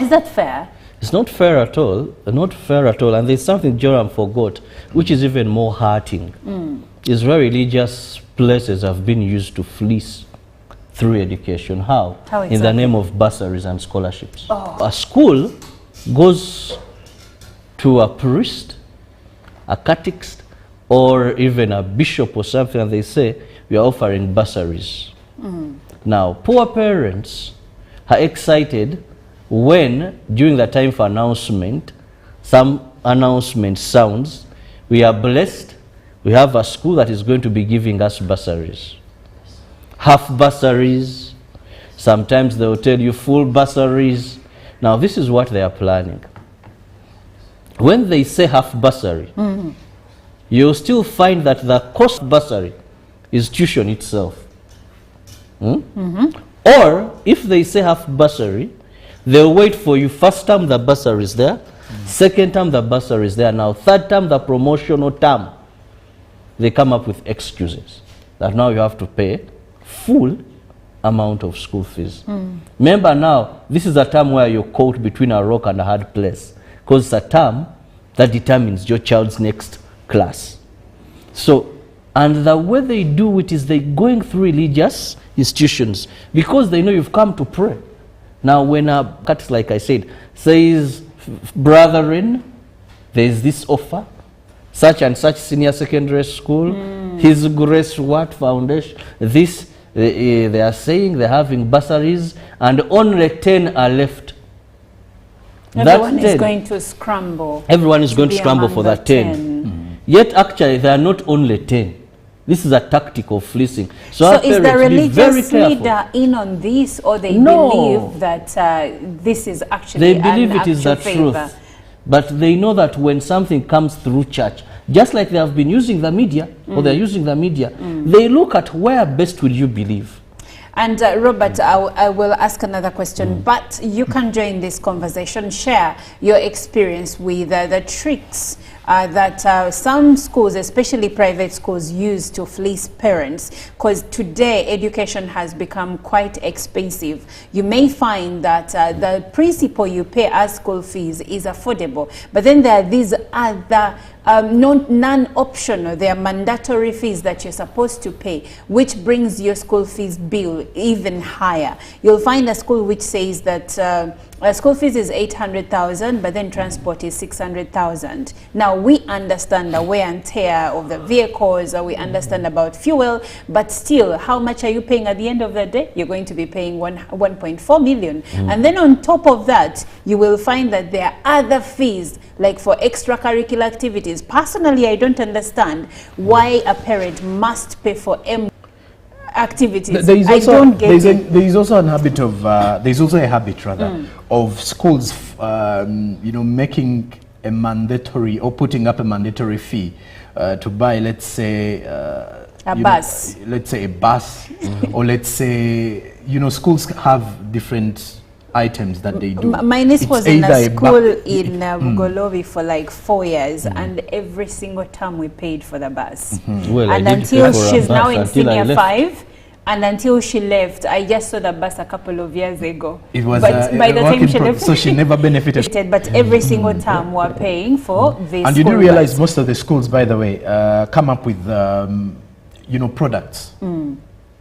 Is that fair? It's not fair at all, not fair at all. And there's something Joram forgot, which is even more hurting. Is where religious places have been used to fleece through education. How exactly? In the name of bursaries and scholarships. A school goes to a priest, a catechist, or even a bishop or something, and they say, we are offering bursaries. Now, poor parents are excited when, during the time for announcement, some announcement sounds, we are blessed, we have a school that is going to be giving us bursaries. Half bursaries, sometimes they will tell you full bursaries. Now, this is what they are planning. When they say half bursary, you'll still find that the cost bursary is tuition itself. Or, if they say half bursary, they'll wait for you. First term, the bursary is there. Second term, the bursary is there. Now, third term, the promotional term. They come up with excuses that now you have to pay full amount of school fees. Remember now, this is a term where you're caught between a rock and a hard place, because it's a term that determines your child's next class. So, and the way they do it is they going through religious institutions, because they know you've come to pray. Now, when a cat, like I said, says, brethren, there is this offer, such and such senior secondary school, His Grace what foundation, this, they are saying they're having bursaries, and only 10 are left. Everyone is going to scramble. Everyone is going to scramble for that 10. Yet, actually, there are not only 10. This is a tactic of fleecing. So is the religious leader in on this, or they believe that this is actually they believe it is the truth. But they know that when something comes through church, just like they have been using the media, or they're using the media, they look at where best will you believe. And Robert, I will ask another question, but you can join this conversation, share your experience with the tricks that some schools, especially private schools, use to fleece parents, because today education has become quite expensive. You may find that the principal you pay as school fees is affordable, but then there are these other non-optional, they are mandatory fees that you're supposed to pay, which brings your school fees bill even higher. You'll find a school which says that school fees is 800,000, but then transport is 600,000. Now, we understand the wear and tear of the vehicles, or we understand about fuel, but still, how much are you paying at the end of the day? You're going to be paying 1.4 million. And then on top of that, you will find that there are other fees, like for extracurricular activities. Personally, I don't understand why a parent must pay for activities. There is also a habit of schools, you know, making a mandatory or putting up a mandatory fee to buy, let's say, a bus. Let's say a bus, or let's say, you know, schools have different items that they do. My niece was in a school in Bugolobi for like 4 years, and every single time we paid for the bus. Well, and until she's now in senior 5, And until she left, I just saw the bus a couple of years ago. It was but by the time she left, so she never benefited. But every single time we're paying for this. And you do realize most of the schools, by the way, come up with you know, products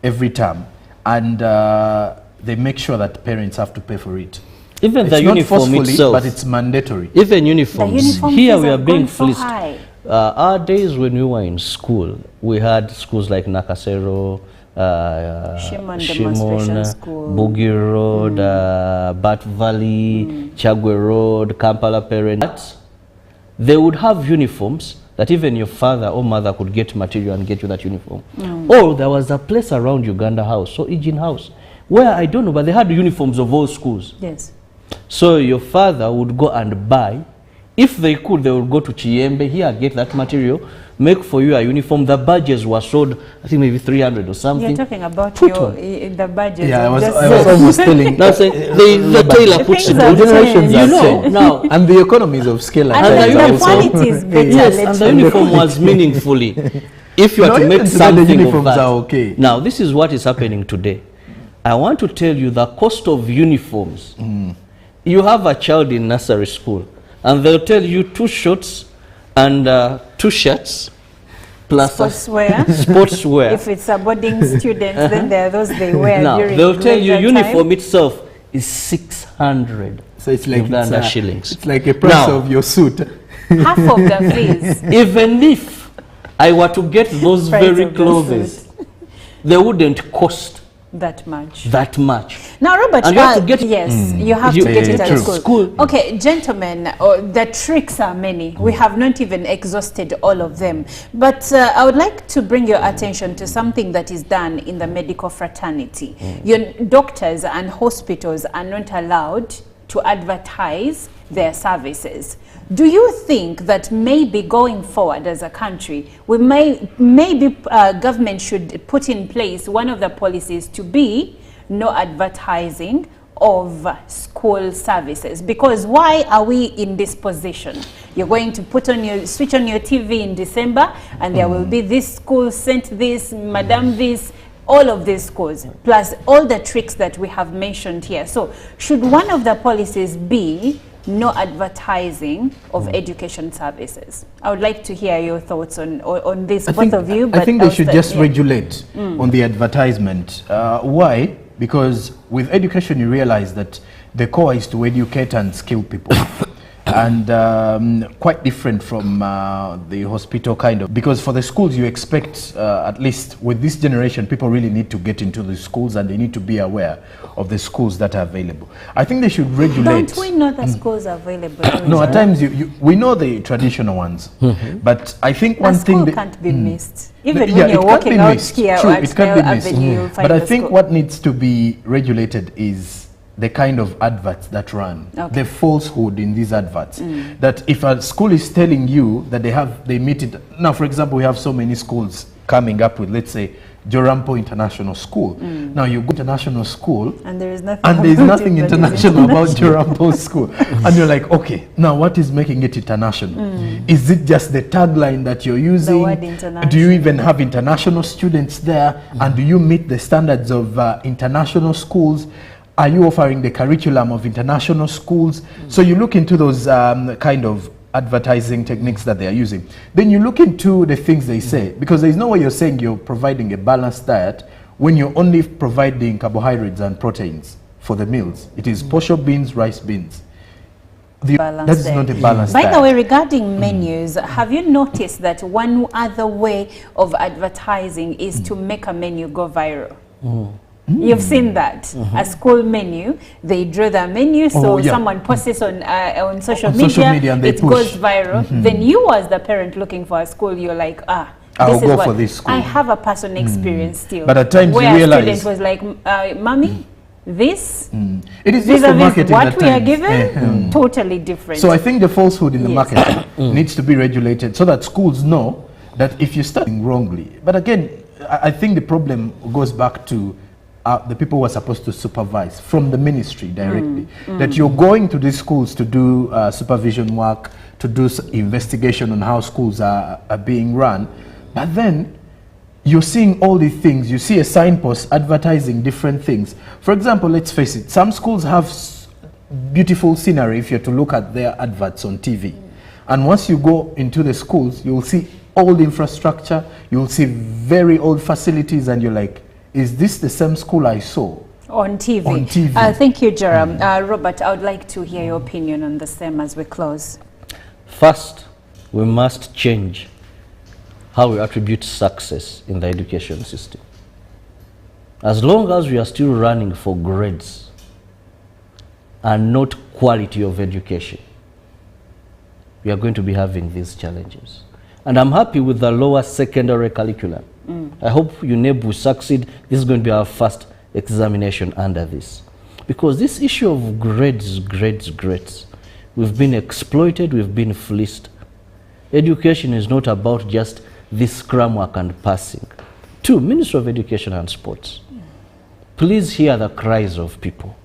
every term, and they make sure that parents have to pay for it. Even it's the not uniform forcefully, itself, but it's mandatory. even uniforms. Here we are being fleeced. So Our days when we were in school, we had schools like Nakasero, Shimon Demonstration School, Boogie Road, Bat Valley, Chagwe Road, Kampala Parent. But they would have uniforms that even your father or mother could get material and get you that uniform. Or there was a place around Uganda House, so Ijin House, where I don't know, but they had uniforms of all schools. Yes. So your father would go and buy. If they could, they would go to Chiembe here, get that material, make for you a uniform. The badges were sold, I think maybe 300 or something. You're talking about the badges. Yeah, I was almost telling. Now saying the tailor puts it on. Generations You are know, changed. now, And the economies of scale. And are the changing. quality is better. yes, and the uniform was meaningfully. If you are No, to even make today the something uniforms of that. are okay. Now, this is what is happening today. I want to tell you the cost of uniforms. You have a child in nursery school, and they'll tell you 2 shorts and 2 shirts plus Sportswear. sportswear. If it's a boarding student, then there are those they wear Now, during they'll tell you leisure uniform time. itself is 600 So it's like Uganda shillings. It's like a price Now, of your suit. Half of the fees. even if I were to get those Price very of the clothes, they wouldn't cost That much. that much. Now, Robert, And you have to get- yes, you have You- to get it Yeah, at true. school. Okay, gentlemen, the tricks are many. We have not even exhausted all of them. But I would like to bring your attention to something that is done in the medical fraternity. Your doctors and hospitals are not allowed to advertise their services. Do you think that maybe going forward as a country, we maybe government should put in place one of the policies to be no advertising of school services? Because why are we in this position? You're going to switch on your TV in December, and there will be this school sent this, Madam this, all of these schools, plus all the tricks that we have mentioned here. So should one of the policies be no advertising of education services? I would like to hear your thoughts on this, both of you. I think they should just yeah. regulate on the advertisement. Why? Because with education, you realize that the core is to educate and skill people. And quite different from the hospital kind of, because for the schools you expect, at least with this generation, people really need to get into the schools and they need to be aware of the schools that are available. I think they should regulate. Don't we know the schools are available? No, at times we know the traditional ones, but I think one thing that can't be missed. Even yeah, when you're it can walking be out missed. here True, at it can Nile be missed. Avenue, you'll find But I the think school. what needs to be regulated is the kind of adverts that run, Okay. the falsehood in these adverts. That if a school is telling you that they meet it, now for example, we have so many schools coming up with, let's say, Jorampo International School. Now you go to international school, and there is nothing, and there's about nothing it that is international about Jorampo School. And you're like, okay, now what is making it international? Is it just the tagline that you're using? word international. Do you even have international students there? And do you meet the standards of international schools? Are you offering the curriculum of international schools? So you look into those kind of advertising techniques that they are using. Then you look into the things they say, because there's no way you're saying you're providing a balanced diet when you're only providing carbohydrates and proteins for the meals. It is posho beans, rice beans. That is not a balanced diet. By the way, regarding menus, have you noticed that one other way of advertising is to make a menu go viral? You've seen that. A school menu, they draw the menu, so yeah. someone posts it on social On media, social media and they it push. goes viral. Then you as the parent looking for a school, you're like, I'll this is go what for this school. I have a personal experience still. But at times you where realize- a student was like, Mommy, this It is just for vis-a-vis marketing what at we are times. given, totally different. So I think the falsehood in the Yes. market needs to be regulated so that schools know that if you start wrongly. But again, I think the problem goes back to the people who are supposed to supervise from the ministry directly. That you're going to these schools to do supervision work, to do investigation on how schools are being run. But then you're seeing all these things. You see a signpost advertising different things. For example, let's face it, some schools have beautiful scenery if you're to look at their adverts on TV. And once you go into the schools, you'll see old infrastructure, you'll see very old facilities, and you're like, is this the same school I saw? On TV. On TV. Thank you, Jerome. Robert, I would like to hear your opinion on the same as we close. First, we must change how we attribute success in the education system. As long as we are still running for grades and not quality of education, we are going to be having these challenges. And I'm happy with the lower secondary curriculum. I hope UNEB will succeed. This is going to be our first examination under this. Because this issue of grades, we've been exploited, we've been fleeced. Education is not about just this scrum work and passing. Two, Minister of Education and Sports, please hear the cries of people.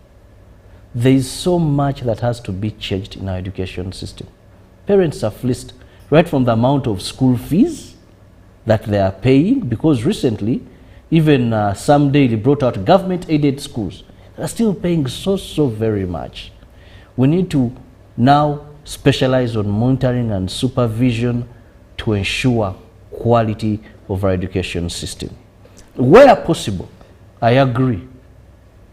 There is so much that has to be changed in our education system. Parents are fleeced, right from the amount of school fees that they are paying, because recently, even some daily brought out government-aided schools that are still paying so very much. We need to now specialize on monitoring and supervision to ensure quality of our education system. Where possible, I agree,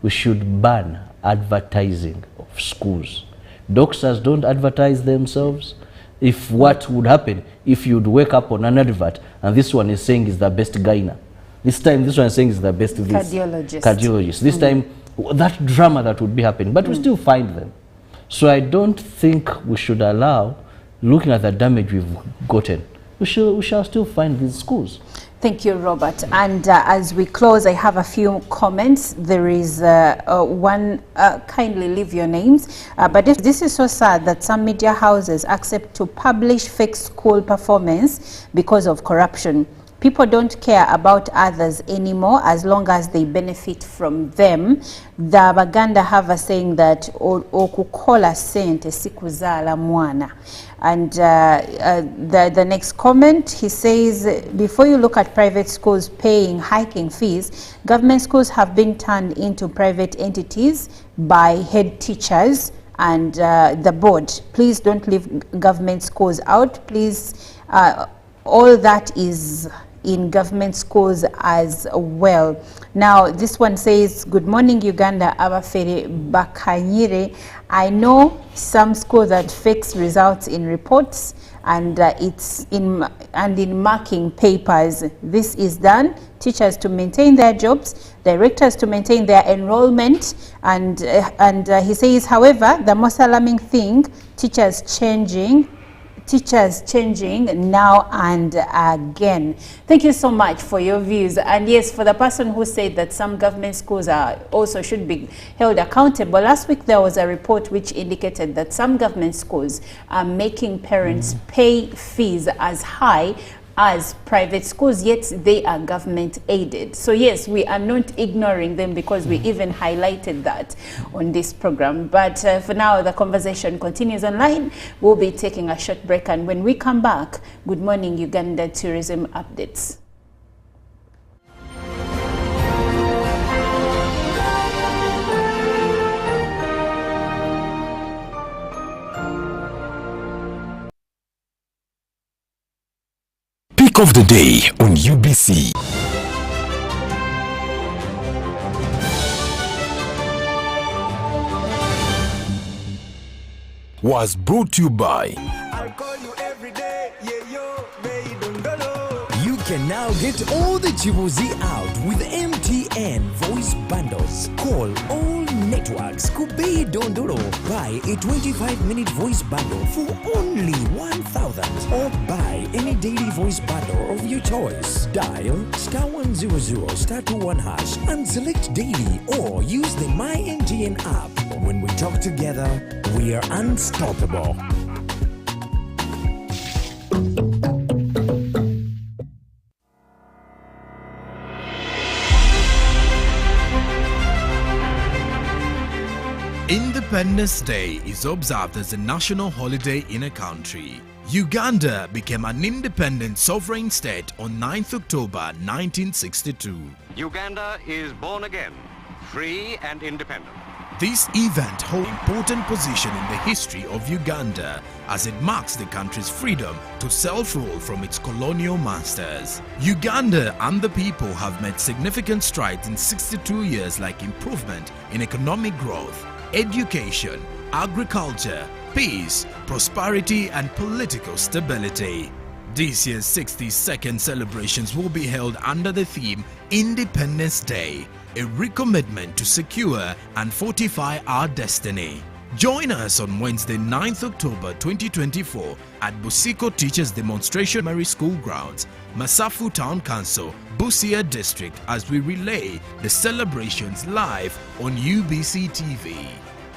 we should ban advertising of schools. Doctors don't advertise themselves. If what would happen if you'd wake up on an advert and this one is saying is the best gyna, this time this one is saying is the best cardiologist. This time that drama that would be happening, but we still find them. So I don't think we should allow, looking at the damage we've gotten, we shall still find these schools. Thank you, Robert. And as we close, I have a few comments. There is one, kindly leave your names. But if this is so sad that some media houses accept to publish fake school performance because of corruption. People don't care about others anymore as long as they benefit from them. The Baganda have a saying that okukola sente sikuzala mwana. And the next comment, he says, before you look at private schools hiking fees, government schools have been turned into private entities by head teachers and the board. Please don't leave government schools out. Please, all that is in government schools as well. Now this one says, good morning Uganda, Abafere Bakanyire. I know some schools that fakes results in reports and in marking papers. This is done. Teachers to maintain their jobs, directors to maintain their enrollment, and he says, however, the most alarming thing, teachers changing now and again. Thank you so much for your views. And yes, for the person who said that some government schools also should be held accountable, last week there was a report which indicated that some government schools are making parents pay fees as high as private schools, yet they are government aided. So yes, we are not ignoring them because we even highlighted that on this program. But for now, the conversation continues online. We'll be taking a short break, and when we come back, Good Morning Uganda tourism updates. Pick of the day on UBC. Was brought to you by I'll call you every day, yeah, yo, baby, don't go. You can now get all the Chibuzi out with MTN voice bundles. Call all networks. Kubei Dondoro. Buy a 25-minute voice bundle for only 1,000. Or buy any daily voice bundle of your choice. Dial *100 *21# and select daily, or use the My MTN app. When we talk together, we are unstoppable. In the Independence Day is observed as a national holiday in a country. Uganda became an independent sovereign state on 9th October 1962. Uganda is born again, free and independent. This event holds an important position in the history of Uganda as it marks the country's freedom to self-rule from its colonial masters. Uganda and the people have made significant strides in 62 years, like improvement in economic growth, education, agriculture, peace, prosperity and political stability. This year's 62nd celebrations will be held under the theme Independence Day, a recommitment to secure and fortify our destiny. Join us on Wednesday 9th October 2024 at Busiko Teachers Demonstration Primary School Grounds, Masafu Town Council, Busia District, as we relay the celebrations live on UBC TV.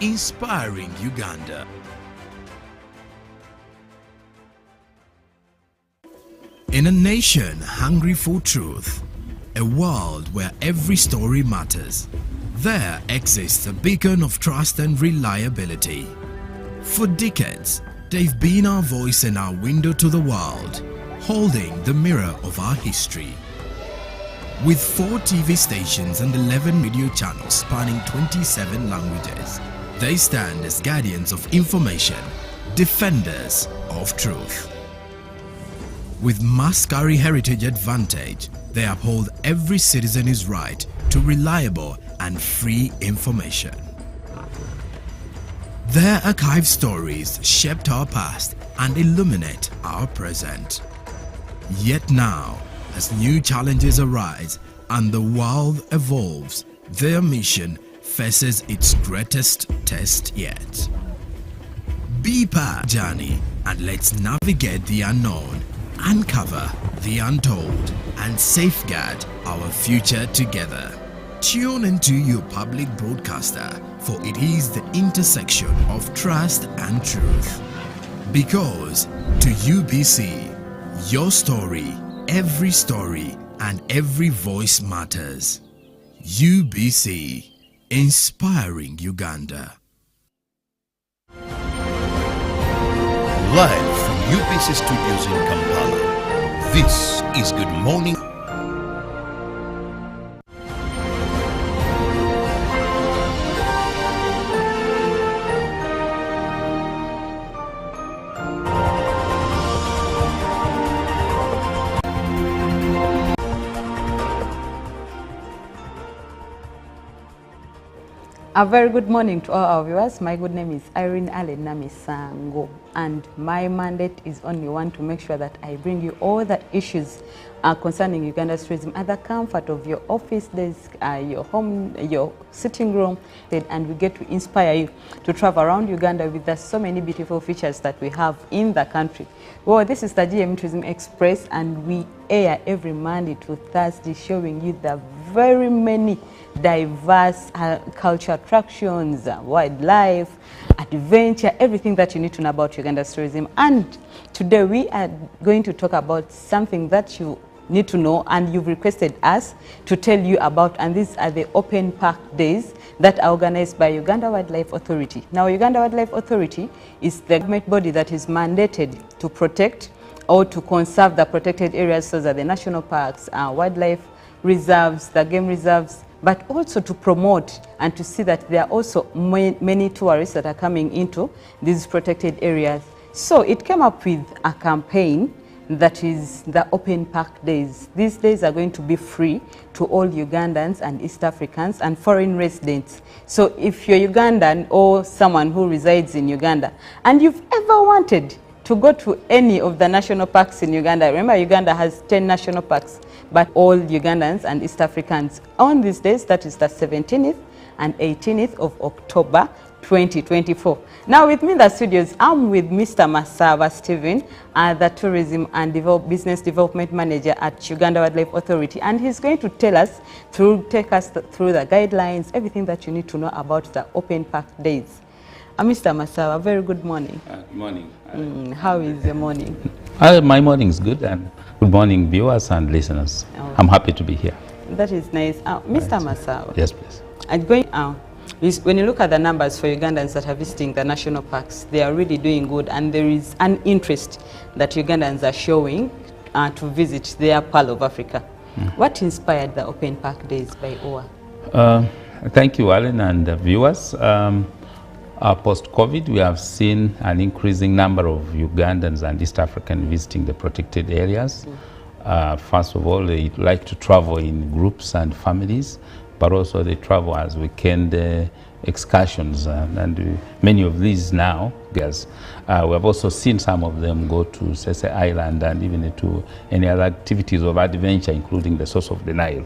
Inspiring Uganda. In a nation hungry for truth, a world where every story matters, there exists a beacon of trust and reliability. For decades, they've been our voice and our window to the world, holding the mirror of our history. With 4 TV stations and 11 radio channels spanning 27 languages, they stand as guardians of information, defenders of truth. With Maskari Heritage Advantage, they uphold every citizen's right to reliable and free information. Their archived stories shaped our past and illuminate our present. Yet now, as new challenges arise and the world evolves, their mission faces its greatest test yet. Be part of the journey and let's navigate the unknown, uncover the untold, and safeguard our future together. Tune into your public broadcaster, for it is the intersection of trust and truth. Because to UBC, your story, and every voice matters. UBC, inspiring Uganda. Live from UBC Studios in Kampala, this is Good Morning. A very good morning to all our viewers. My good name is Irene Allen Namisango, and my mandate is only one: to make sure that I bring you all the issues concerning Uganda's tourism at the comfort of your office desk, your home, your sitting room, and we get to inspire you to travel around Uganda with the so many beautiful features that we have in the country. Well, this is the GM Tourism Express, and we air every Monday to Thursday, showing you the very many diverse culture attractions, wildlife, adventure, everything that you need to know about Uganda's tourism. And today we are going to talk about something that you need to know and you've requested us to tell you about, and these are the open park days that are organized by Uganda Wildlife Authority. Now, Uganda Wildlife Authority is the government body that is mandated to protect or to conserve the protected areas, such as the national parks, wildlife reserves, the game reserves, but also to promote and to see that there are also many tourists that are coming into these protected areas. So it came up with a campaign that is the Open Park Days. These days are going to be free to all Ugandans and East Africans and foreign residents. So if you're Ugandan or someone who resides in Uganda and you've ever wanted to go to any of the national parks in Uganda, remember Uganda has 10 national parks, but all Ugandans and East Africans on these days, that is the 17th and 18th of October 2024. Now with me in the studios, I'm with Mr. Masaba Stephen, the Tourism and Business Development Manager at Uganda Wildlife Authority, and he's going to take us through the guidelines, everything that you need to know about the Open Park Days. Mr. Masaba, very good morning. Good morning. How is your morning? My morning is good, and good morning viewers and listeners. I'm happy to be here. That is nice. Mr. Masaba. Yes, please. I'm going When you look at the numbers for Ugandans that are visiting the national parks, they are really doing good, and there is an interest that Ugandans are showing to visit their Pearl of Africa. What inspired the Open Park Days by OA? Thank you, Alan, and the viewers. Post-COVID, we have seen an increasing number of Ugandans and East Africans visiting the protected areas. First of all, they like to travel in groups and families, but also they travel as weekend excursions, and many of these now, yes, we have also seen some of them go to Sese Island and even to any other activities of adventure, including the source of the Nile.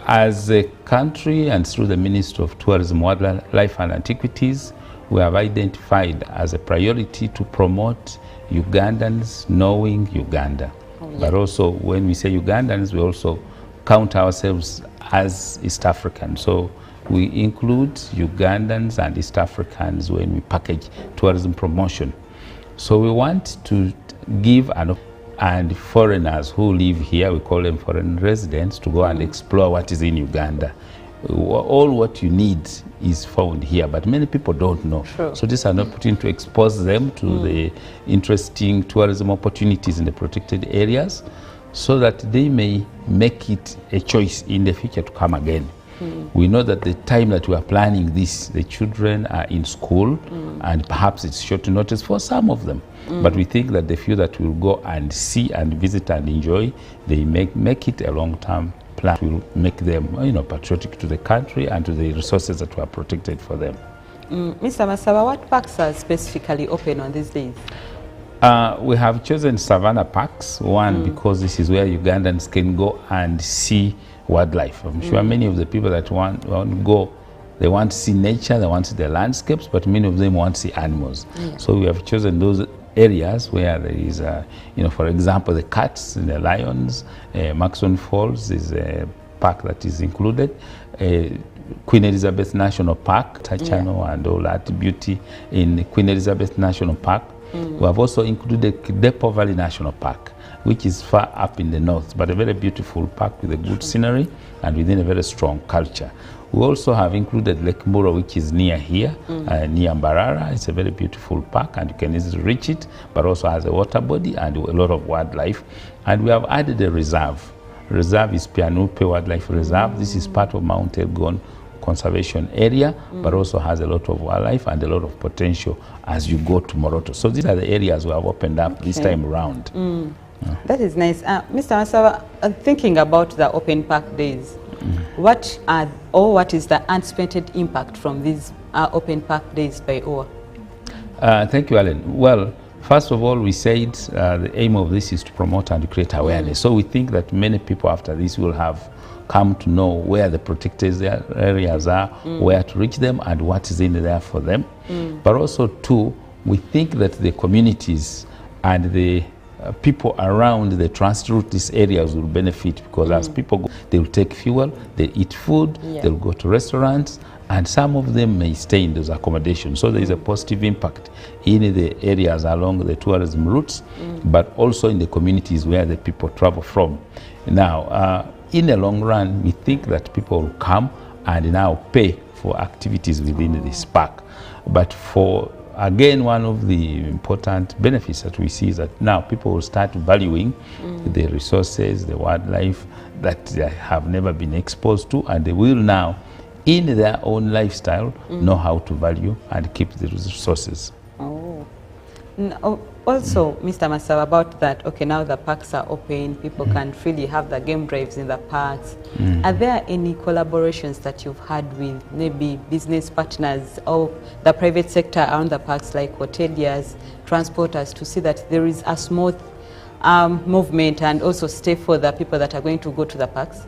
As a country and through the Ministry of Tourism, Wildlife and Antiquities, we have identified as a priority to promote Ugandans knowing Uganda. But also when we say Ugandans, we also count ourselves as East African. So we include Ugandans and East Africans when we package tourism promotion. So we want to give and foreigners who live here, we call them foreign residents, to go and explore what is in Uganda. All what you need is found here, but many people don't know. Sure. So this is an opportunity to expose them to the interesting tourism opportunities in the protected areas, so that they may make it a choice in the future to come again. We know that the time that we are planning this, the children are in school, and perhaps it's short notice for some of them. But we think that the few that will go and see and visit and enjoy, they make it a long-term plan. Will make them, patriotic to the country and to the resources that were protected for them. Mr. Masaba, what parks are specifically open on these days? We have chosen Savannah Parks, because this is where Ugandans can go and see wildlife. I'm sure many of the people that want to go, they want to see nature, they want to see the landscapes, but many of them want to see animals. So we have chosen those areas where there is, for example, the cats and the lions. Maxon Falls is a park that is included. Queen Elizabeth National Park, Tachano and all that beauty in Queen Elizabeth National Park. We have also included Depot Valley National Park, which is far up in the north, but a very beautiful park with a good scenery and within a very strong culture. We also have included Lake Muro, which is near here, near Mbarara. It's a very beautiful park and you can easily reach it, but also has a water body and a lot of wildlife. And we have added a reserve. Reserve is Pianupe Wildlife Reserve. This is part of Mount Elgon Conservation Area, but also has a lot of wildlife and a lot of potential as you go to Moroto. So these are the areas we have opened up this time around. That is nice. Mr. Masaba, thinking about the Open Park Days, what is the anticipated impact from these Open Park Days by OA? Thank you, Alan. Well, first of all, we said the aim of this is to promote and create awareness. So we think that many people after this will have come to know where the protected areas are, where to reach them, and what is in there for them. But also, too, we think that the communities and the people around the transit route, these areas will benefit, because as people go, they will take fuel, they eat food, they'll go to restaurants, and some of them may stay in those accommodations. So there is a positive impact in the areas along the tourism routes, but also in the communities where the people travel from. Now, in the long run, we think that people will come and now pay for activities within this park. But again, one of the important benefits that we see is that now people will start valuing the resources, the wildlife that they have never been exposed to, and they will now, in their own lifestyle, know how to value and keep the resources. Also, Mr. Masaba, about that, okay, now the parks are open, people can freely have the game drives in the parks. Are there any collaborations that you've had with maybe business partners or the private sector around the parks, like hoteliers, transporters, to see that there is a smooth movement and also stay for the people that are going to go to the parks?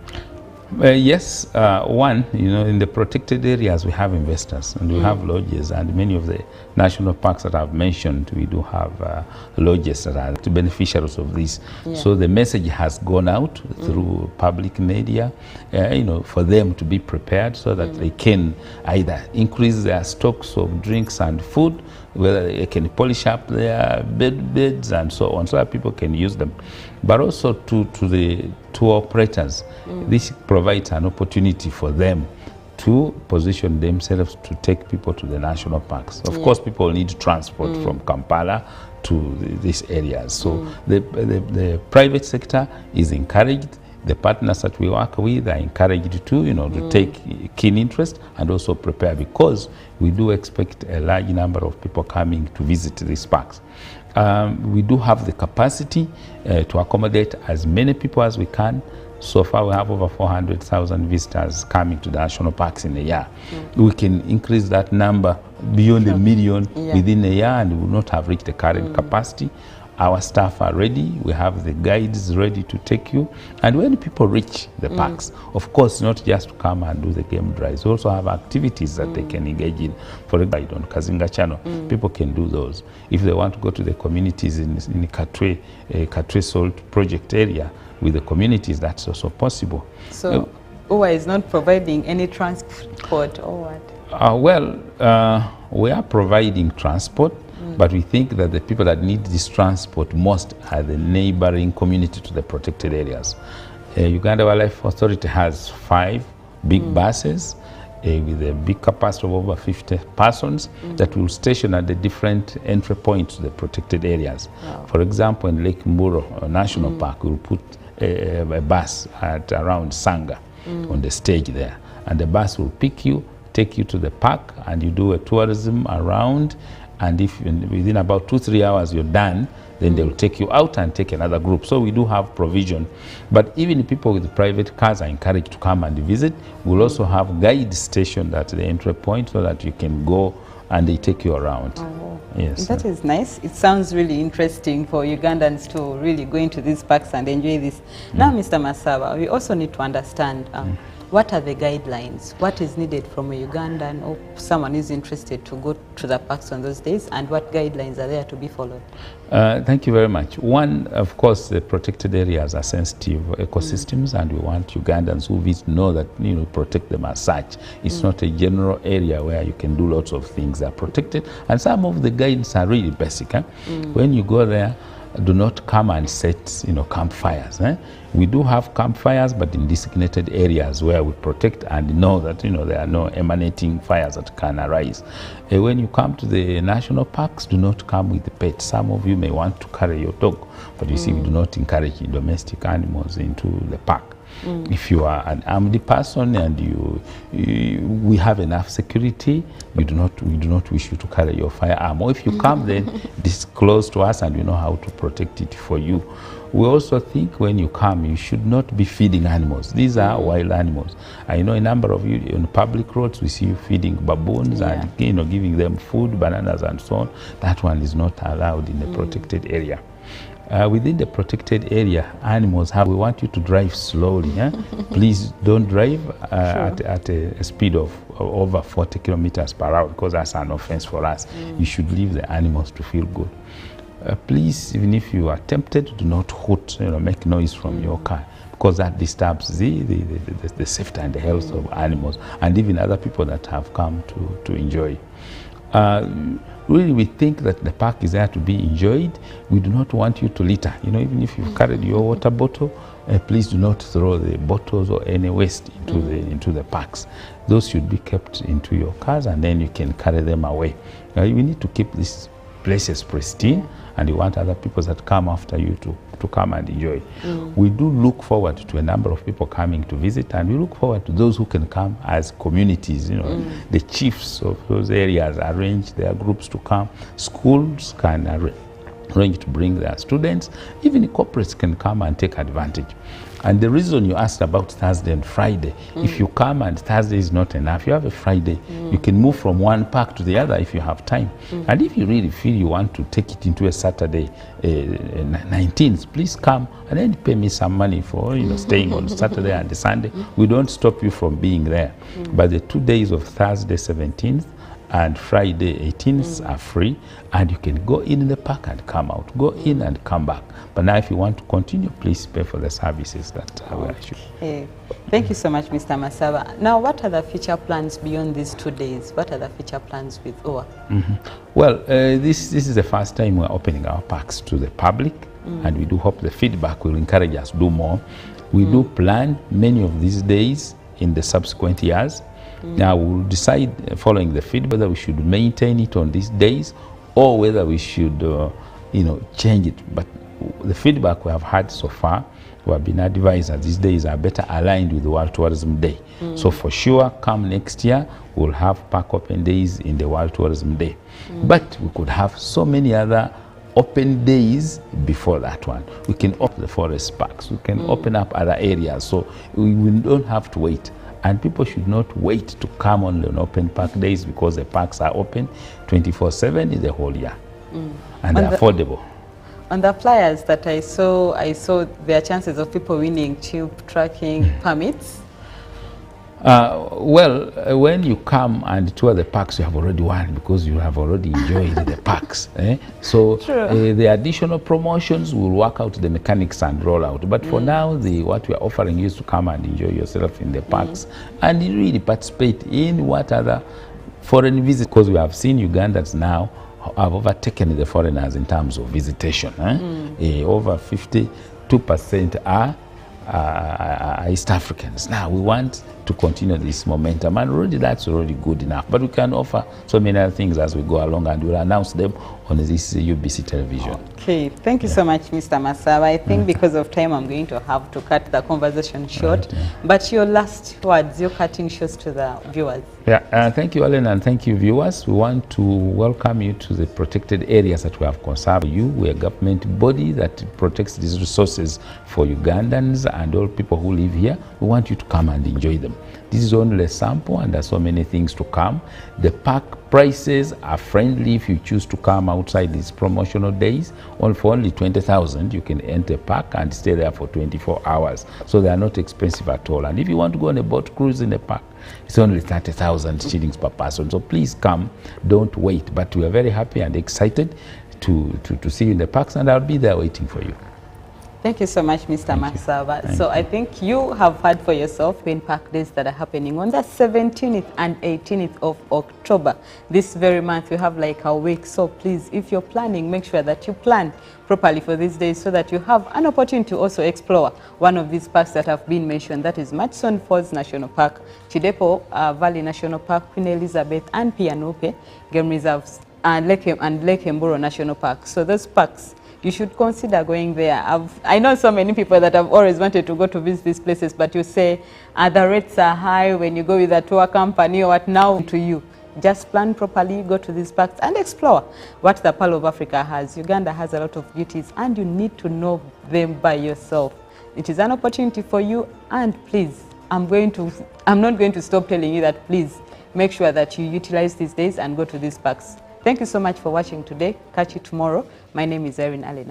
Yes, one, in the protected areas we have investors and we have lodges, and many of the national parks that I've mentioned, we do have lodges that are the beneficiaries of this. So the message has gone out through public media, for them to be prepared so that they can either increase their stocks of drinks and food, whether they can polish up their beds and so on, so that people can use them. But also to the tour operators, this provides an opportunity for them to position themselves to take people to the national parks. Of course, people need transport from Kampala to these areas. So the private sector is encouraged. The partners that we work with are encouraged to, to take keen interest and also prepare, because we do expect a large number of people coming to visit these parks. We do have the capacity to accommodate as many people as we can. So far, we have over 400,000 visitors coming to the national parks in a year. We can increase that number beyond a million within a year, and we will not have reached the current capacity. Our staff are ready. We have the guides ready to take you. And when people reach the parks, of course, not just to come and do the game drives. We also have activities that they can engage in. For example, on Kazinga Channel, people can do those. If they want to go to the communities in Katwe Salt Project area, with the communities, that's also possible. So, UWA is not providing any transport or what? We are providing transport, but we think that the people that need this transport most are the neighboring community to the protected areas. Uganda Wildlife Authority has 5 big buses with a big capacity of over 50 persons that will station at the different entry points to the protected areas. Wow. For example, in Lake Mburo National Park, we will put a bus at around Sanga on the stage there, and the bus will pick you, take you to the park, and you do a tourism around, and if within about 2-3 hours you're done, then they will take you out and take another group. So we do have provision, but even people with private cars are encouraged to come and visit. We'll also have guide stationed at the entry point so that you can go and they take you around. Yes, that is nice. It sounds really interesting for Ugandans to really go into these parks and enjoy this. Now, Mr. Masaba, we also need to understand what are the guidelines? What is needed from a Ugandan or someone is interested to go to the parks on those days, and what guidelines are there to be followed? Thank you very much. One, of course, the protected areas are sensitive ecosystems, and we want Ugandans who visit know that, protect them as such. It's not a general area where you can do lots of things that are protected, and some of the guidelines are really basic. When you go there, do not come and set campfires. We do have campfires, but in designated areas where we protect and know that there are no emanating fires that can arise. When you come to the national parks, do not come with the pets. Some of you may want to carry your dog, but you see, we do not encourage domestic animals into the park. If you are an armed person and we have enough security, we do not wish you to carry your firearm. Or if you come, then disclose to us and we know how to protect it for you. We also think when you come, you should not be feeding animals. These are wild animals. I know a number of you on public roads, we see you feeding baboons and giving them food, bananas and so on. That one is not allowed in a protected area. Within the protected area, animals we want you to drive slowly. Please don't drive at a speed of over 40 kilometers per hour, because that's an offense for us. You should leave the animals to feel good. Please, even if you are tempted, do not hoot, make noise from your car, because that disturbs the safety and the health of animals and even other people that have come to enjoy. Really, we think that the park is there to be enjoyed. We do not want you to litter. Even if you've carried your water bottle, please do not throw the bottles or any waste into the parks. Those should be kept into your cars, and then you can carry them away. We need to keep these places pristine, and you want other people that come after you to come and enjoy. We do look forward to a number of people coming to visit, and we look forward to those who can come as communities. The chiefs of those areas arrange their groups to come. Schools can arrange to bring their students. Even corporates can come and take advantage. And the reason you asked about Thursday and Friday, if you come and Thursday is not enough, you have a Friday, you can move from one park to the other if you have time. And if you really feel you want to take it into a Saturday 19th, please come and then pay me some money for staying on Saturday and Sunday. We don't stop you from being there. But the 2 days of Thursday 17th and Friday 18th are free, and you can go in the park and come out, go in and come back. But now if you want to continue, please pay for the services that we issue. Thank you so much, Mr. Masaba. Now, what are the future plans beyond these 2 days? What are the future plans with UWA? Well, this is the first time we're opening our parks to the public, and we do hope the feedback will encourage us to do more. We do plan many of these days in the subsequent years. Now we'll decide following the feedback whether we should maintain it on these days or whether we should change it. But the feedback we have had so far, we have been advised that these days are better aligned with the World Tourism Day. So for sure, come next year, we'll have park open days in the World Tourism Day. But we could have so many other open days before that one. We can open the forest parks, we can open up other areas, so we don't have to wait. And people should not wait to come on open park days, because the parks are open 24/7 in the whole year. And they're affordable. On the flyers that I saw there are chances of people winning cheap trekking permits. When you come and tour the parks, you have already won, because you have already enjoyed the parks. So the additional promotions will work out the mechanics and roll out. But for now, what we are offering you is to come and enjoy yourself in the parks and really participate in what other foreign visits, because we have seen Ugandans now have overtaken the foreigners in terms of visitation. Over 52% are East Africans. Now we want to continue this momentum, and already that's already good enough. But we can offer so many other things as we go along, and we'll announce them on this UBC television. Okay, thank you so much, Mr. Masaba. I think because of time, I'm going to have to cut the conversation short. But your last words, your cutting shots to the viewers. Yeah, thank you, Ellen, and thank you, viewers. We want to welcome you to the protected areas that we have conserved. We're a government body that protects these resources for Ugandans and all people who live here. We want you to come and enjoy them. This is only a sample, and there's so many things to come. The park prices are friendly if you choose to come outside these promotional days. For only 20,000, you can enter a park and stay there for 24 hours. So they are not expensive at all. And if you want to go on a boat cruise in the park, it's only 30,000 shillings per person. So please come, don't wait. But we are very happy and excited to see you in the parks, and I'll be there waiting for you. Thank you so much, Mr. Masaba. So I think you have heard for yourself in park days that are happening on the 17th and 18th of October. This very month, we have like a week. So please, if you're planning, make sure that you plan properly for these days so that you have an opportunity to also explore one of these parks that have been mentioned. That is Murchison Falls National Park, Chidepo Valley National Park, Queen Elizabeth and Pianope Game Reserves, and Lake Mburo National Park. So those parks, you should consider going there. I know so many people that have always wanted to go to visit these places, but you say the rates are high when you go with a tour company or what. Now to you. Just plan properly, go to these parks and explore what the Pearl of Africa has. Uganda has a lot of beauties and you need to know them by yourself. It is an opportunity for you, and please, I'm not going to stop telling you that please make sure that you utilize these days and go to these parks. Thank you so much for watching today. Catch you tomorrow. My name is Irene Allen.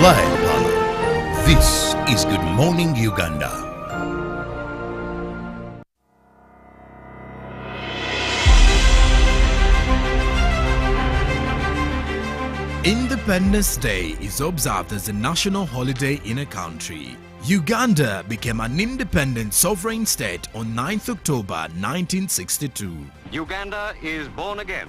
Live Pala. This is Good Morning Uganda. Independence Day is observed as a national holiday in a country. Uganda became an independent sovereign state on 9th October 1962. Uganda is born again,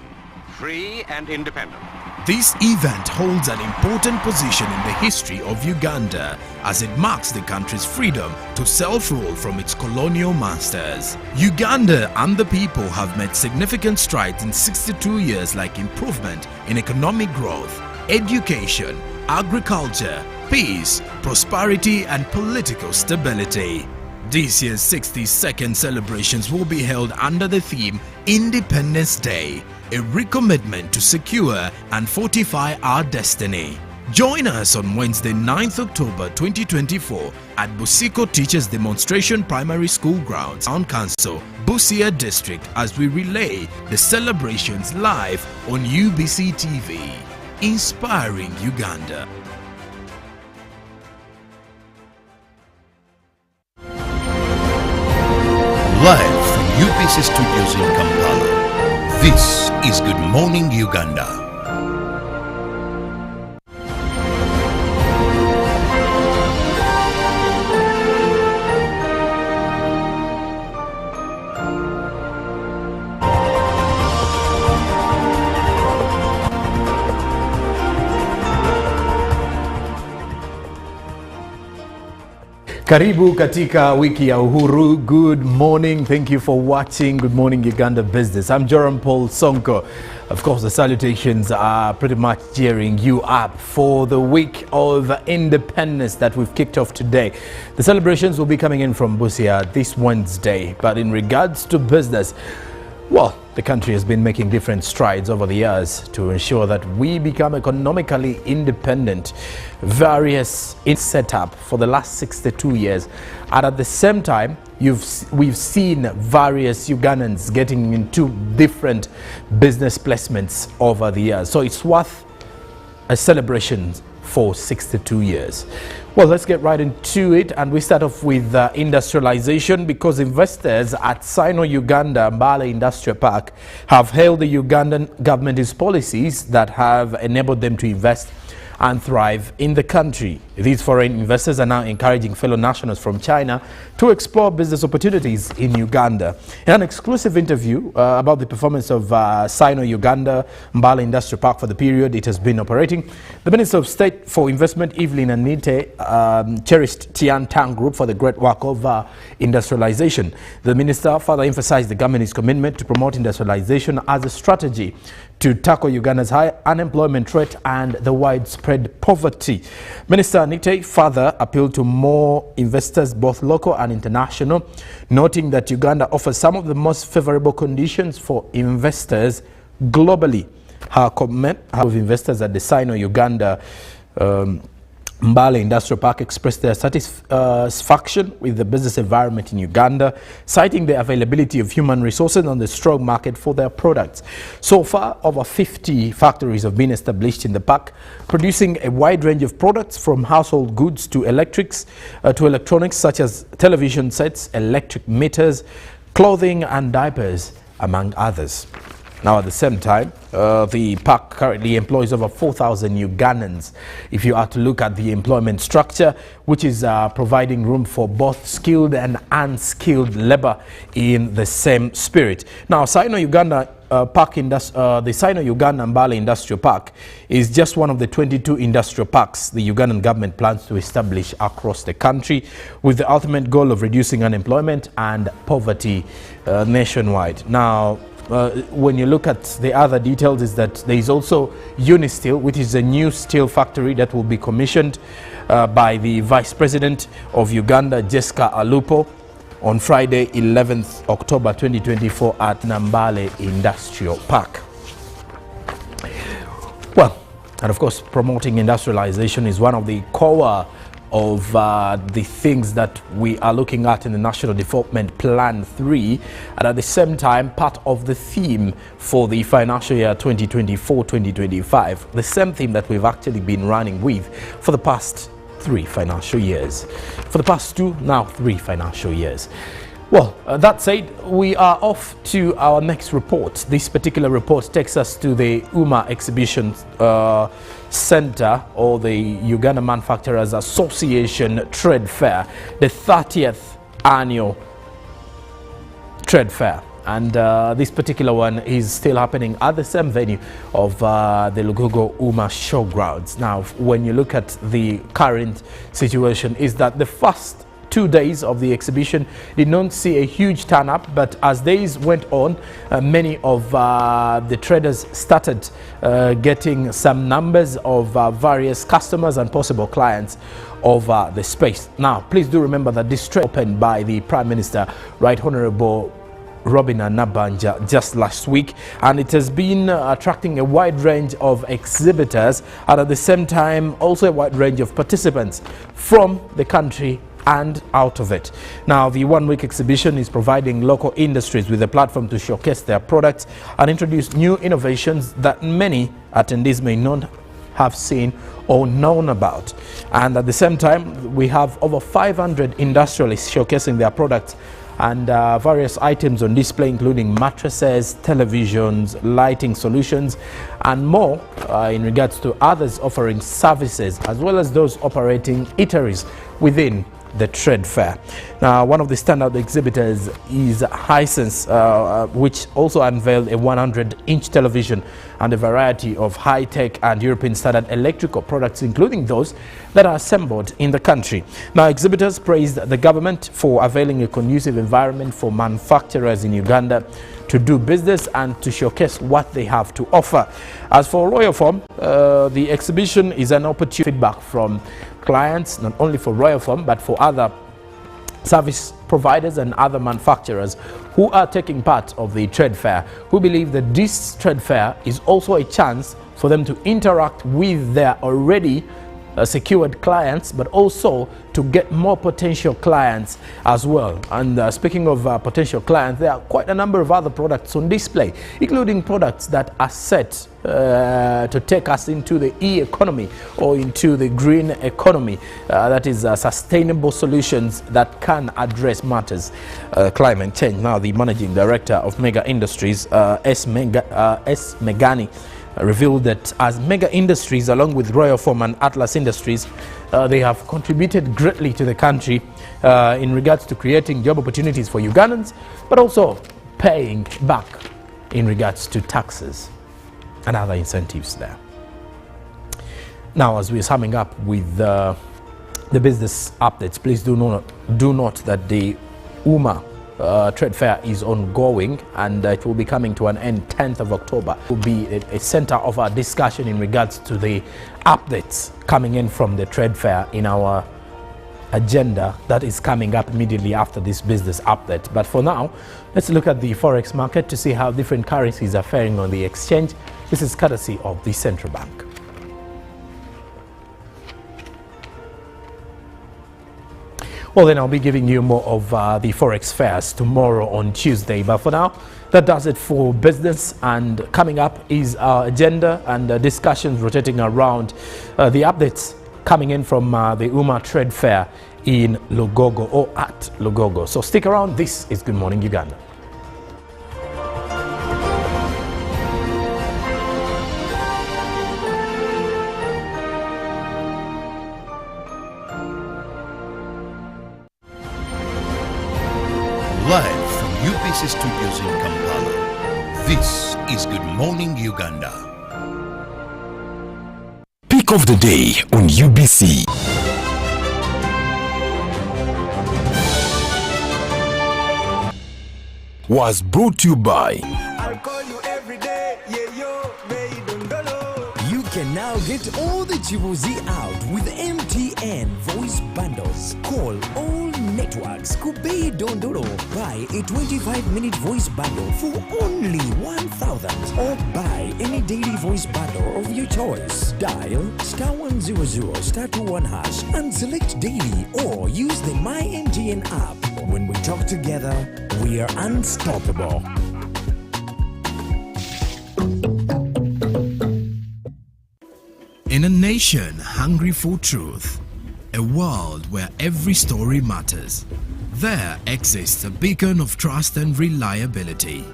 free and independent. This event holds an important position in the history of Uganda as it marks the country's freedom to self-rule from its colonial masters. Uganda and the people have made significant strides in 62 years, like improvement in economic growth, education, agriculture, peace, prosperity and political stability. This year's 62nd celebrations will be held under the theme Independence Day, a recommitment to secure and fortify our destiny. Join us on Wednesday, 9th October 2024 at Busiko Teachers Demonstration Primary School Grounds, Town Council, Busia District, as we relay the celebrations live on UBC TV. Inspiring Uganda. Live from UBC Studios in Kampala, this is Good Morning Uganda. Karibu katika wiki ya uhuru. Good morning. Thank you for watching Good Morning Uganda Business. I'm Joram Paul Sonko. Of course, the salutations are pretty much cheering you up for the week of independence that we've kicked off today. The celebrations will be coming in from Busia this Wednesday. But in regards to business, well, the country has been making different strides over the years to ensure that we become economically independent. Various in setup for the last 62 years. And at the same time, we've seen various Ugandans getting into different business placements over the years. So it's worth a celebration for 62 years. Well, let's get right into it, and we start off with industrialization, because investors at Sino-Uganda Mbale Industrial Park have hailed the Ugandan government's policies that have enabled them to invest and thrive in the country. These foreign investors are now encouraging fellow nationals from China to explore business opportunities in Uganda. In an exclusive interview about the performance of Sino-Uganda Mbale Industrial Park for the period it has been operating, the Minister of State for Investment, Evelyn Anite, cherished Tian Tang Group for the great work of industrialization. The minister further emphasized the government's commitment to promote industrialization as a strategy to tackle Uganda's high unemployment rate and the widespread poverty. Minister Anite further appealed to more investors, both local and international, noting that Uganda offers some of the most favorable conditions for investors globally. Her comment of investors at the Sino-Uganda Mbale Industrial Park expressed their satisfaction with the business environment in Uganda, citing the availability of human resources and the strong market for their products. So far, over 50 factories have been established in the park, producing a wide range of products from household goods to electronics such as television sets, electric meters, clothing and diapers, among others. Now, at the same time, the park currently employs over 4,000 Ugandans. If you are to look at the employment structure, which is providing room for both skilled and unskilled labor in the same spirit. Now, Sino-Uganda the Sino-Uganda Mbale Industrial Park is just one of the 22 industrial parks the Ugandan government plans to establish across the country, with the ultimate goal of reducing unemployment and poverty nationwide. Now, when you look at the other details, is that there is also Unisteel, which is a new steel factory that will be commissioned by the Vice President of Uganda, Jessica Alupo, on Friday, 11th October 2024 at Mbale Industrial Park. Well, and of course, promoting industrialization is one of the core of the things that we are looking at in the National Development Plan 3, and at the same time part of the theme for the financial year 2024-2025, the same theme that we've actually been running with for the past 3 financial years. For the past 2, now 3 financial years. Well, that said, we are off to our next report. This particular report takes us to the UMA Exhibition Center, or the Uganda Manufacturers Association Trade Fair, the 30th annual trade fair. And this particular one is still happening at the same venue of the Lugogo UMA Showgrounds. Now, when you look at the current situation, is that the first 2 days of the exhibition did not see a huge turn up, but as days went on, many of the traders started getting some numbers of various customers and possible clients over the space. Now, please do remember that this trade opened by the Prime Minister, Right Honorable Robina Nabanja, just last week, and it has been attracting a wide range of exhibitors, and at the same time also a wide range of participants from the country and out of it. Now, the one-week exhibition is providing local industries with a platform to showcase their products and introduce new innovations that many attendees may not have seen or known about. And at the same time, we have over 500 industrialists showcasing their products and various items on display, including mattresses, televisions, lighting solutions, and more in regards to others offering services, as well as those operating eateries within the trade fair. Now, one of the standout exhibitors is Hisense, which also unveiled a 100-inch television and a variety of high-tech and European standard electrical products, including those that are assembled in the country. Now, exhibitors praised the government for availing a conducive environment for manufacturers in Uganda to do business and to showcase what they have to offer. As for Royal Farm, the exhibition is an opportunity feedback from clients, not only for Royal Farm, but for other service providers and other manufacturers who are taking part of the trade fair, who believe that this trade fair is also a chance for them to interact with their already secured clients, but also to get more potential clients as well. And speaking of potential clients, there are quite a number of other products on display, including products that are set to take us into the e-economy or into the green economy, that is sustainable solutions that can address matters climate change. Now, the managing director of Mega Industries, S. Megani, revealed that as Mega Industries, along with Royal Farm and Atlas Industries, they have contributed greatly to the country in regards to creating job opportunities for Ugandans, but also paying back in regards to taxes and other incentives there. Now, as we're summing up with the business updates, please do note that the UMA trade fair is ongoing, and it will be coming to an end 10th of October. It will be a center of our discussion in regards to the updates coming in from the trade fair in our agenda that is coming up immediately after this business update. But for now, let's look at the forex market to see how different currencies are faring on the exchange. This is courtesy of the central bank. Well, then I'll be giving you more of the forex fairs tomorrow on Tuesday. But for now, that does it for business. And coming up is our agenda and discussions rotating around the updates coming in from the UMA Trade Fair in Lugogo, or at Lugogo. So stick around. This is Good Morning Uganda. Live from UBC Studios in Kampala, this is Good Morning Uganda. Pick of the day on UBC. Was brought to you by I'll call you every day, yeah, yo, You can now get all the Chibuzi out with MTN voice bundles. Call all networks. Kubei Dondoro. Buy a 25-minute voice bundle for only 1,000, or buy any daily voice bundle of your choice. Dial *100 *21 hash and select daily, or use the My MTN app. When we talk together, we are unstoppable. In a nation hungry for truth, a world where every story matters, there exists a beacon of trust and reliability.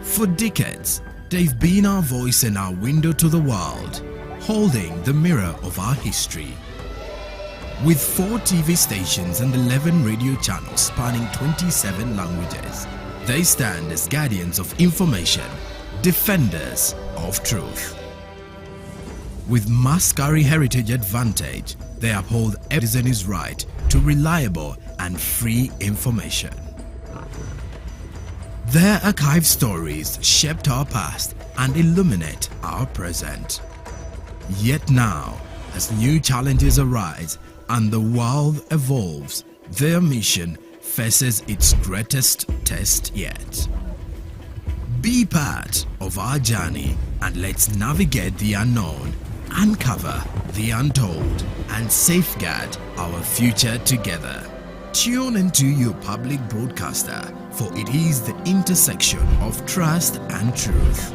For decades, they've been our voice and our window to the world, holding the mirror of our history. With 4 TV stations and 11 radio channels spanning 27 languages, they stand as guardians of information, defenders of truth. With Mascari Heritage Advantage, they uphold every citizen's right to reliable and free information. Their archive stories shaped our past and illuminate our present. Yet now, as new challenges arise and the world evolves, their mission faces its greatest test yet. Be part of our journey and let's navigate the unknown, uncover the untold, and safeguard our future together. Tune into your public broadcaster, for it is the intersection of trust and truth.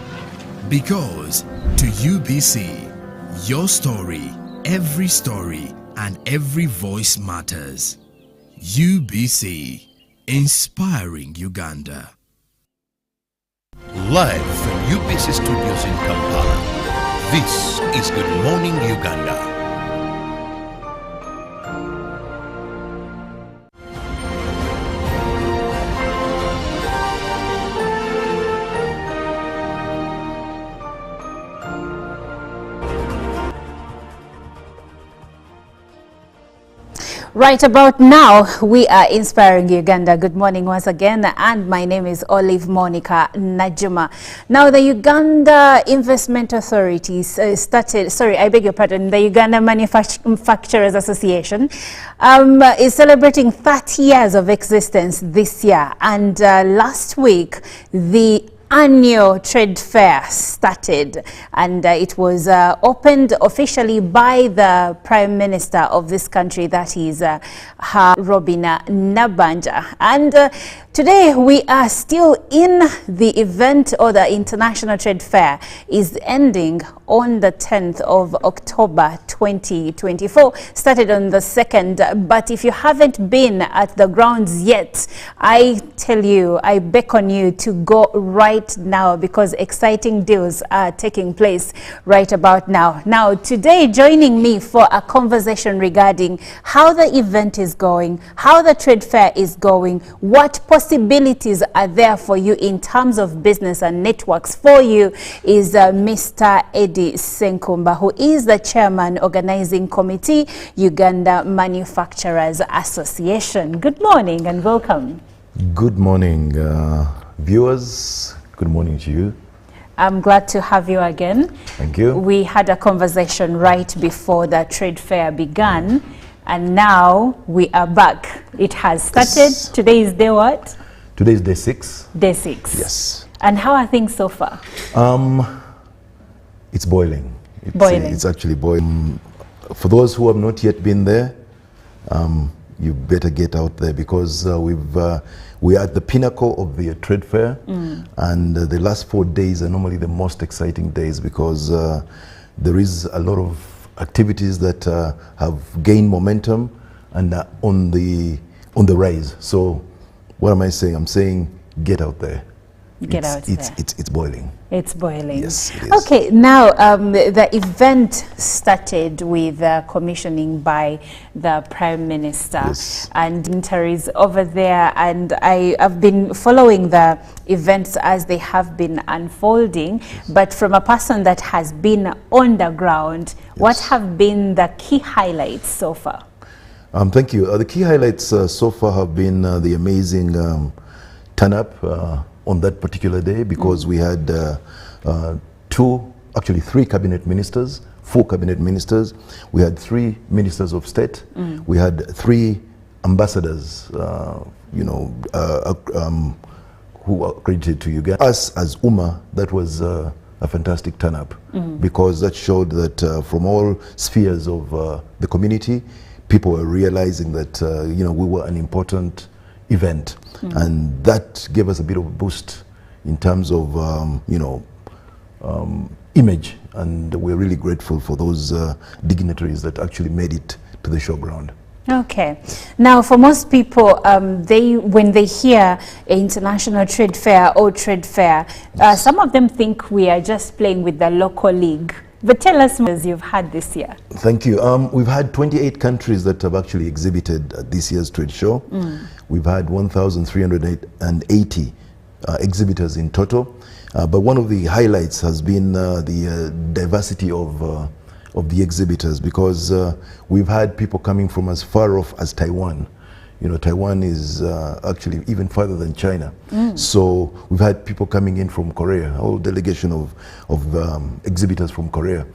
Because to UBC, your story, and every voice matters. UBC, inspiring Uganda. Live from UBC Studios in Kampala, this is Good Morning Uganda. Right about now, we are inspiring Uganda. Good morning once again, and my name is Olive Monica Najuma. Now, the Uganda Investment Authorities the Uganda Manufacturers Association is celebrating 30 years of existence this year, and last week, the annual trade fair started, and it was opened officially by the Prime Minister of this country, that is Robina Nabanja. And today we are still in the event, or the International Trade Fair is ending on the 10th of October 2024, started on the 2nd. But if you haven't been at the grounds yet, I tell you, I beckon you to go right now, because exciting deals are taking place right about now. Now, today, joining me for a conversation regarding how the event is going, how the trade fair is going, what possibilities are there for you in terms of business and networks for you, is Mr. Eddie Senkumba, who is the Chairman, Organizing Committee, Uganda Manufacturers Association. Good morning and welcome. Good morning, viewers. Good morning to you. I'm glad to have you again. Thank you. We had a conversation right before the trade fair began, and now we are back. It has started. Yes. Today is day what? Today is day 6. Day 6. Yes. And how are things so far? It's boiling. It's actually boiling. For those who have not yet been there, you better get out there, because we are at the pinnacle of the trade fair, and the last 4 days are normally the most exciting days, because there is a lot of activities that have gained momentum and are on the rise. So what am I saying? I'm saying get out there. It's boiling. It's boiling. Yes, it is. Okay, now the event started with commissioning by the Prime Minister. Yes. And Inter is over there, and I have been following the events as they have been unfolding. Yes. But from a person that has been on the ground, yes, what have been the key highlights so far? Thank you. The key highlights so far have been the amazing turn-up on that particular day, because we had 3 cabinet ministers, 4 cabinet ministers. We had 3 ministers of state. We had 3 ambassadors, who are accredited to Uganda. Us as UMA, that was a fantastic turn-up, because that showed that from all spheres of the community, people were realizing that we were an important event, and that gave us a bit of a boost in terms of image, and we're really grateful for those dignitaries that actually made it to the showground. Okay. Now, for most people, when they hear an international trade fair or trade fair, some of them think we are just playing with the local league. But tell us more as you've had this year. Thank you. We've had 28 countries that have actually exhibited at this year's trade show. We've had 1,380 exhibitors in total. But one of the highlights has been the diversity of the exhibitors, because we've had people coming from as far off as Taiwan. Taiwan is actually even farther than China. So we've had people coming in from Korea, a whole delegation of exhibitors from Korea.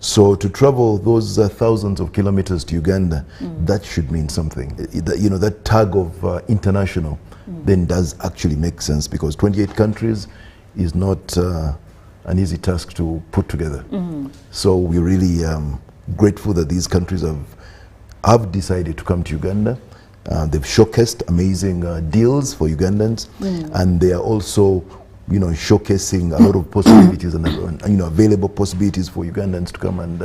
So to travel those thousands of kilometers to Uganda, that should mean something. That tag of international then does actually make sense, because 28 countries is not an easy task to put together. So we're really grateful that these countries have decided to come to Uganda. They've showcased amazing deals for Ugandans, and they are also, showcasing a lot of possibilities and available possibilities for Ugandans to come and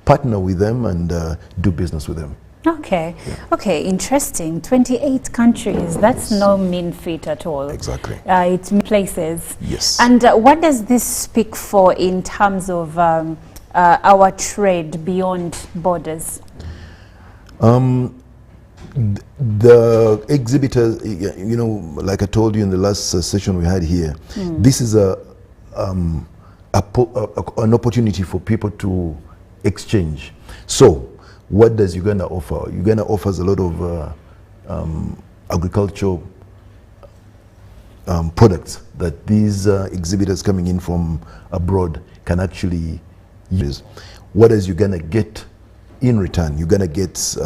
partner with them and do business with them. Okay. Yeah. Okay, interesting. 28 countries. That's no mean feat at all. Exactly. It's places. Yes. And what does this speak for in terms of our trade beyond borders? The exhibitors, like I told you in the last session we had here, this is an opportunity for people to exchange. So what does Uganda offer? Uganda offers a lot of agricultural products that these exhibitors coming in from abroad can actually use. What does Uganda get in return? Uganda gets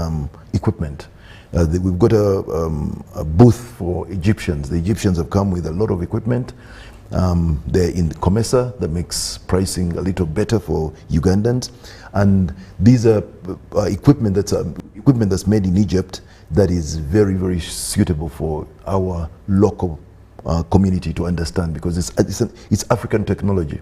equipment. We've got a booth for Egyptians. The Egyptians have come with a lot of equipment. They're in COMESA, that makes pricing a little better for Ugandans. And these are equipment that's made in Egypt that is very, very suitable for our local community to understand, because it's African technology.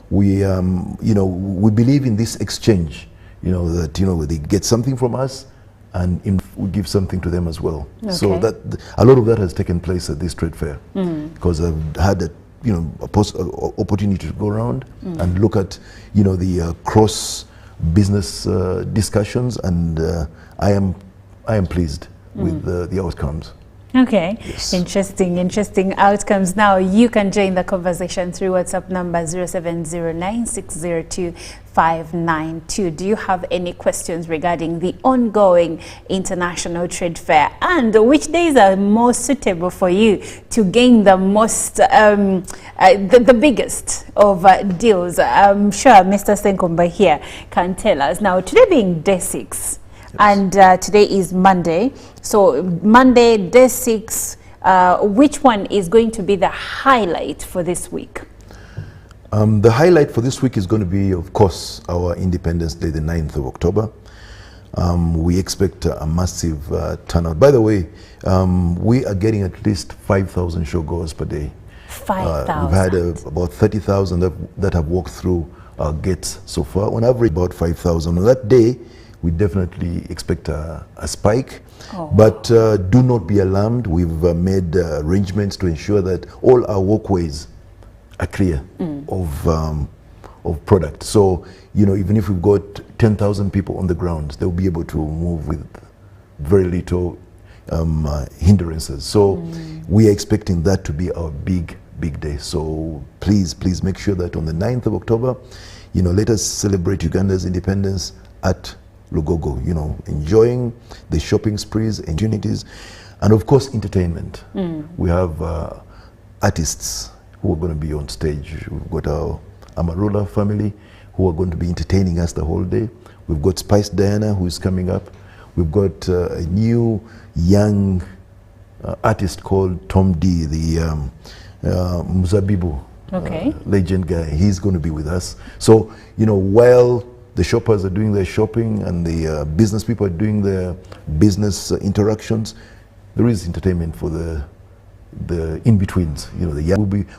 We, we believe in this exchange, that, they get something from us and we give something to them as well. Okay. So that a lot of that has taken place at this trade fair, because I've had a opportunity to go around and look at the cross business discussions, and I am pleased with the outcomes. Okay, yes. Interesting outcomes. Now you can join the conversation through WhatsApp number 0709602592. Do you have any questions regarding the ongoing International Trade Fair, and which days are more suitable for you to gain the most, the biggest of deals? I'm sure Mr. Senkomba here can tell us. Now, today being day 6, and today is Monday. So Monday, day 6, which one is going to be the highlight for this week? The highlight for this week is going to be, of course, our Independence Day, the 9th of October. We expect a massive turnout. By the way, we are getting at least 5,000 showgoers per day. 5,000? We've had about 30,000 that have walked through our gates so far. On average, about 5,000. On that day, we definitely expect a spike. Oh. But do not be alarmed. We've made arrangements to ensure that all our walkways are clear of product. So, even if we've got 10,000 people on the ground, they'll be able to move with very little hindrances. So we are expecting that to be our big day. So please make sure that on the 9th of October, let us celebrate Uganda's independence at Lugogo, enjoying the shopping sprees, opportunities, and of course entertainment. We have artists who are going to be on stage. We've got our Amarula family who are going to be entertaining us the whole day. We've got Spice Diana who is coming up. We've got a new young artist called Tom D, the Muzabibu legend guy. He's going to be with us. So, while the shoppers are doing their shopping and the business people are doing their business interactions, there is entertainment for the in-betweens.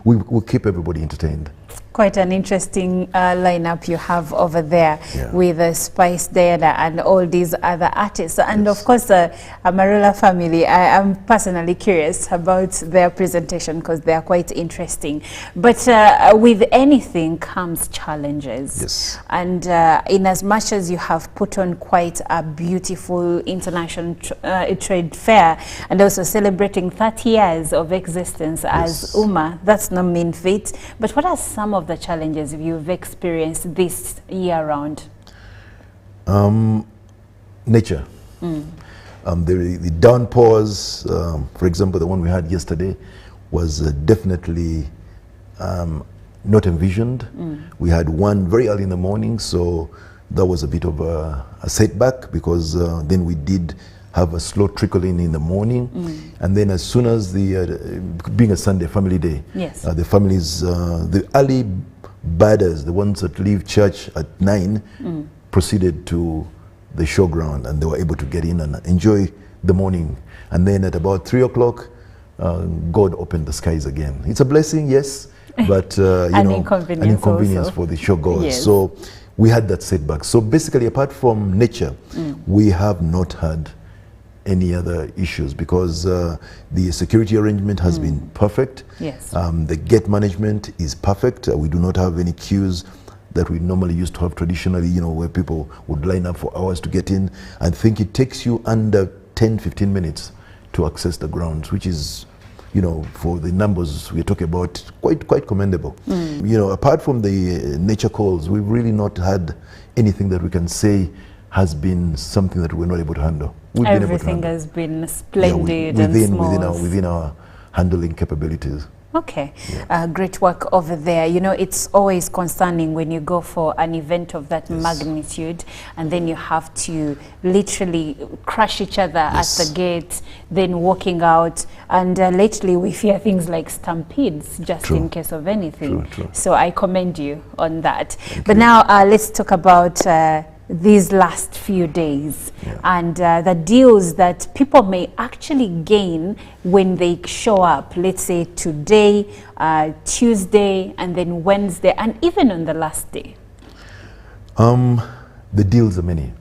We'll keep everybody entertained. Quite an interesting lineup you have over there, with Spice Diana and all these other artists. And of course, Amarula family, I am personally curious about their presentation because they are quite interesting. But with anything comes challenges. Yes. And in as much as you have put on quite a beautiful international trade fair, and also celebrating 30 years of existence as UMA, that's no mean feat. But what are some of the challenges you've experienced this year round? Nature. The downpours, for example, the one we had yesterday was definitely not envisioned. We had one very early in the morning, so that was a bit of a setback, because then we did have a slow trickle in the morning, and then as soon as being a Sunday family day, the families, the early birders, the ones that leave church at 9, proceeded to the showground, and they were able to get in and enjoy the morning. And then at about 3 o'clock, God opened the skies again. It's a blessing, yes, but an inconvenience for the showgoers. Yes. So we had that setback. So basically, apart from nature, we have not had any other issues, because the security arrangement has been perfect. Yes. The gate management is perfect. We do not have any queues that we normally used to have traditionally, where people would line up for hours to get in. I think it takes you under 10-15 minutes to access the grounds, which is, for the numbers we're talking about, quite commendable. Apart from the nature calls, we've really not had anything that we can say has been something that we're not able to handle. Everything has been splendid and smooth. Within our handling capabilities. Okay, great work over there. You know, it's always concerning when you go for an event of that magnitude and then you have to literally crush each other at the gate, then walking out. And lately we fear things like stampedes just in case of anything. So I commend you on that. But now let's talk about these last few days and the deals that people may actually gain when they show up, let's say today, Tuesday, and then Wednesday, and even on the last day. The deals are many.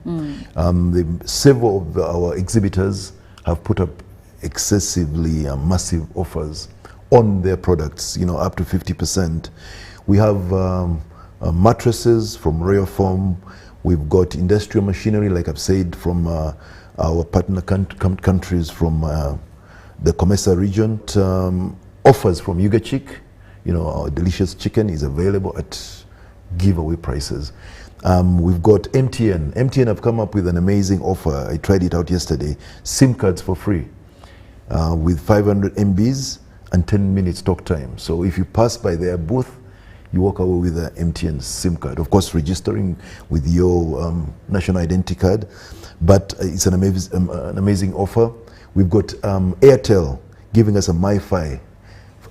Several of our exhibitors have put up excessively massive offers on their products, you know, up to 50%. We have mattresses from Royal Foam. We've got industrial machinery, like I've said, from our partner countries from the Comesa region. Offers from Uganda, you know, our delicious chicken is available at giveaway prices. We've got MTN. MTN have come up with an amazing offer. I tried it out yesterday. SIM cards for free with 500 MBs and 10 minutes talk time. So if you pass by their booth, you walk away with an MTN SIM card. Of course, registering with your national identity card, but it's an amazing offer. We've got Airtel giving us a MiFi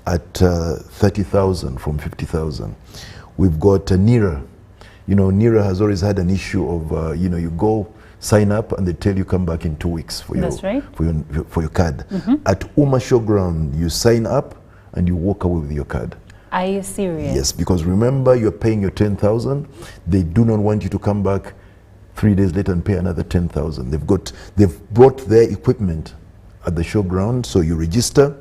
at 30,000 from 50,000. We've got NIRA. You know, NIRA has always had an issue of, you know, you go sign up and they tell you come back in 2 weeks for your card. At Uma Showground, you sign up and you walk away with your card. Are you serious? Yes, because remember, you're paying your 10,000. They do not want you to come back 3 days later and pay another 10,000. They've brought their equipment at the showground, so you register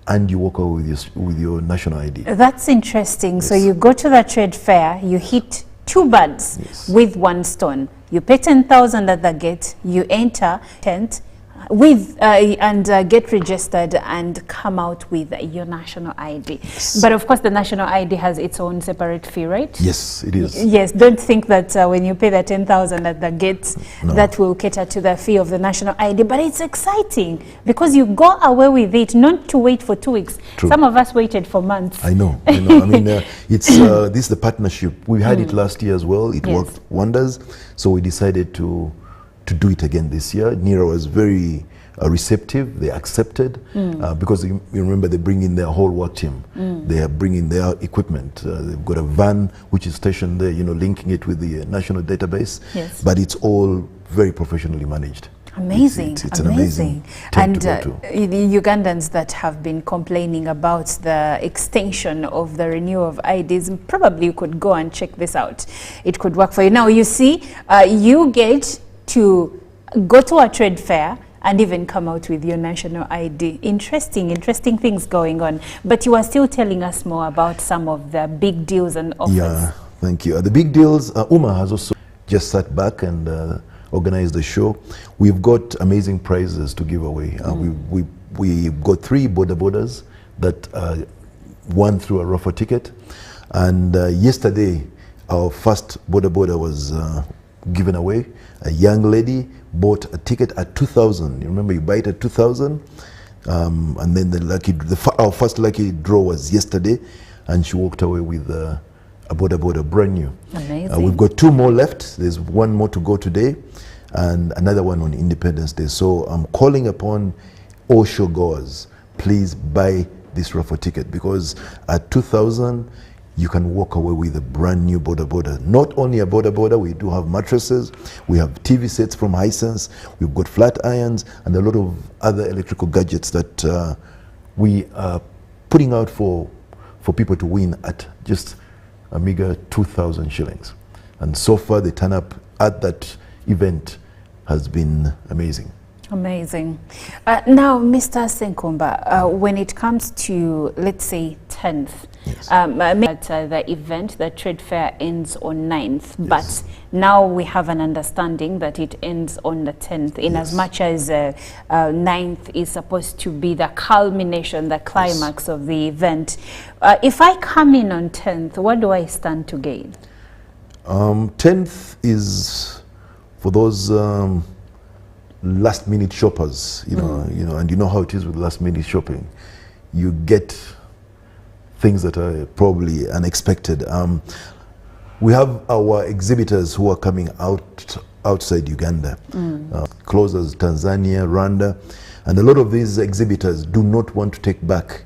and you walk away with your national ID. That's interesting. So you go to the trade fair, you hit two birds with one stone. You pay 10,000 at the gate, you enter tent with and get registered and come out with your national ID. But of course the national ID has its own separate fee, right? Yes, it is. Yes, don't think that when you pay the 10,000 at the gate, that will cater to the fee of the national ID. But it's exciting because you go away with it, not to wait for 2 weeks. Some of us waited for months. I know. I mean, it's this is the partnership. We had it last year as well. It worked wonders. So we decided to do it again this year. NIRA was very receptive. They accepted because you remember they bring in their whole work team. They are bringing their equipment. They've got a van which is stationed there, you know, linking it with the national database. But it's all very professionally managed. Amazing, it's an amazing and the Ugandans that have been complaining about the extension of the renewal of IDs, probably you could go and check this out. It could work for you. Now you see, you get to go to a trade fair and even come out with your national ID. Interesting things going on. But you are still telling us more about some of the big deals and offers. Yeah, thank you. The big deals, UMA has also just sat back and organized the show. We've got amazing prizes to give away. We've got 3 borders that won through a raffle ticket. And yesterday, our first border was given away. A young lady bought a ticket at 2,000. You remember, you buy it at 2,000, and then our first lucky draw was yesterday, and she walked away with a border brand new. Amazing. We've got 2 more left. There's 1 more to go today, and another one on Independence Day. So I'm calling upon all show goers, please buy this raffle ticket, because at 2,000. You can walk away with a brand new border. Not only a border, we do have mattresses, we have TV sets from Hisense, we've got flat irons, and a lot of other electrical gadgets that we are putting out for people to win at just a meager 2,000 shillings. And so far, the turn up at that event has been amazing. Amazing. Now, Mr. Senkumba, when it comes to, let's say, 10th, the event, the trade fair ends on 9th, but now we have an understanding that it ends on the 10th, in as much as 9th is supposed to be the culmination, the climax of the event. If I come in on 10th, what do I stand to gain? 10th is for those last minute shoppers, you know, and you know how it is with last minute shopping. You get things that are probably unexpected. We have our exhibitors who are coming outside Uganda, close as Tanzania, Rwanda, and a lot of these exhibitors do not want to take back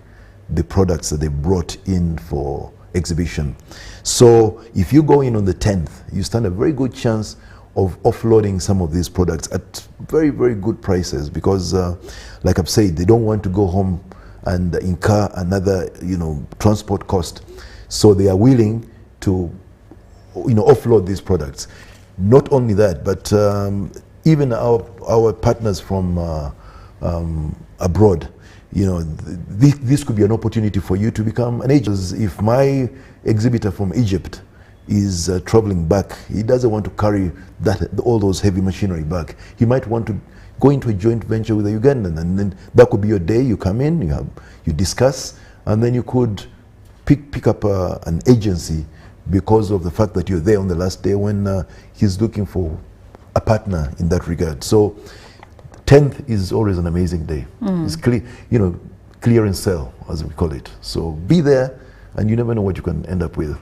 the products that they brought in for exhibition. So if you go in on the 10th, you stand a very good chance of offloading some of these products at very, very good prices, because like I've said, they don't want to go home and incur another, transport cost. So they are willing to, offload these products. Not only that, but even our partners from abroad, this could be an opportunity for you to become an agent. If my exhibitor from Egypt is traveling back, he doesn't want to carry all those heavy machinery back. He might want to go into a joint venture with a Ugandan, and then that could be your day. You come in, you discuss, and then you could pick up an agency because of the fact that you're there on the last day when he's looking for a partner in that regard. So 10th is always an amazing day. It's clear and sell, as we call it. So be there, and you never know what you can end up with.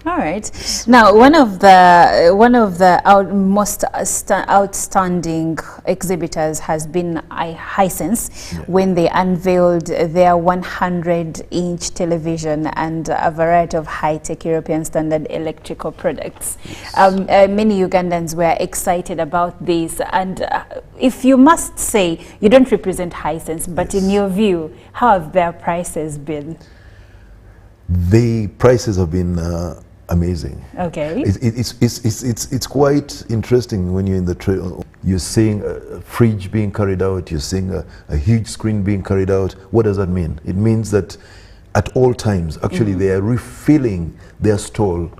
All right. Now, one of the most outstanding exhibitors has been Hisense, when they unveiled their 100-inch television and a variety of high-tech European standard electrical products. Many Ugandans were excited about this. And if you must say, you don't represent Hisense, but in your view, how have their prices been? The prices have been amazing. Okay. It's quite interesting when you're in the trail. You're seeing a fridge being carried out. You're seeing a huge screen being carried out. What does that mean? It means that at all times, actually, they are refilling their stall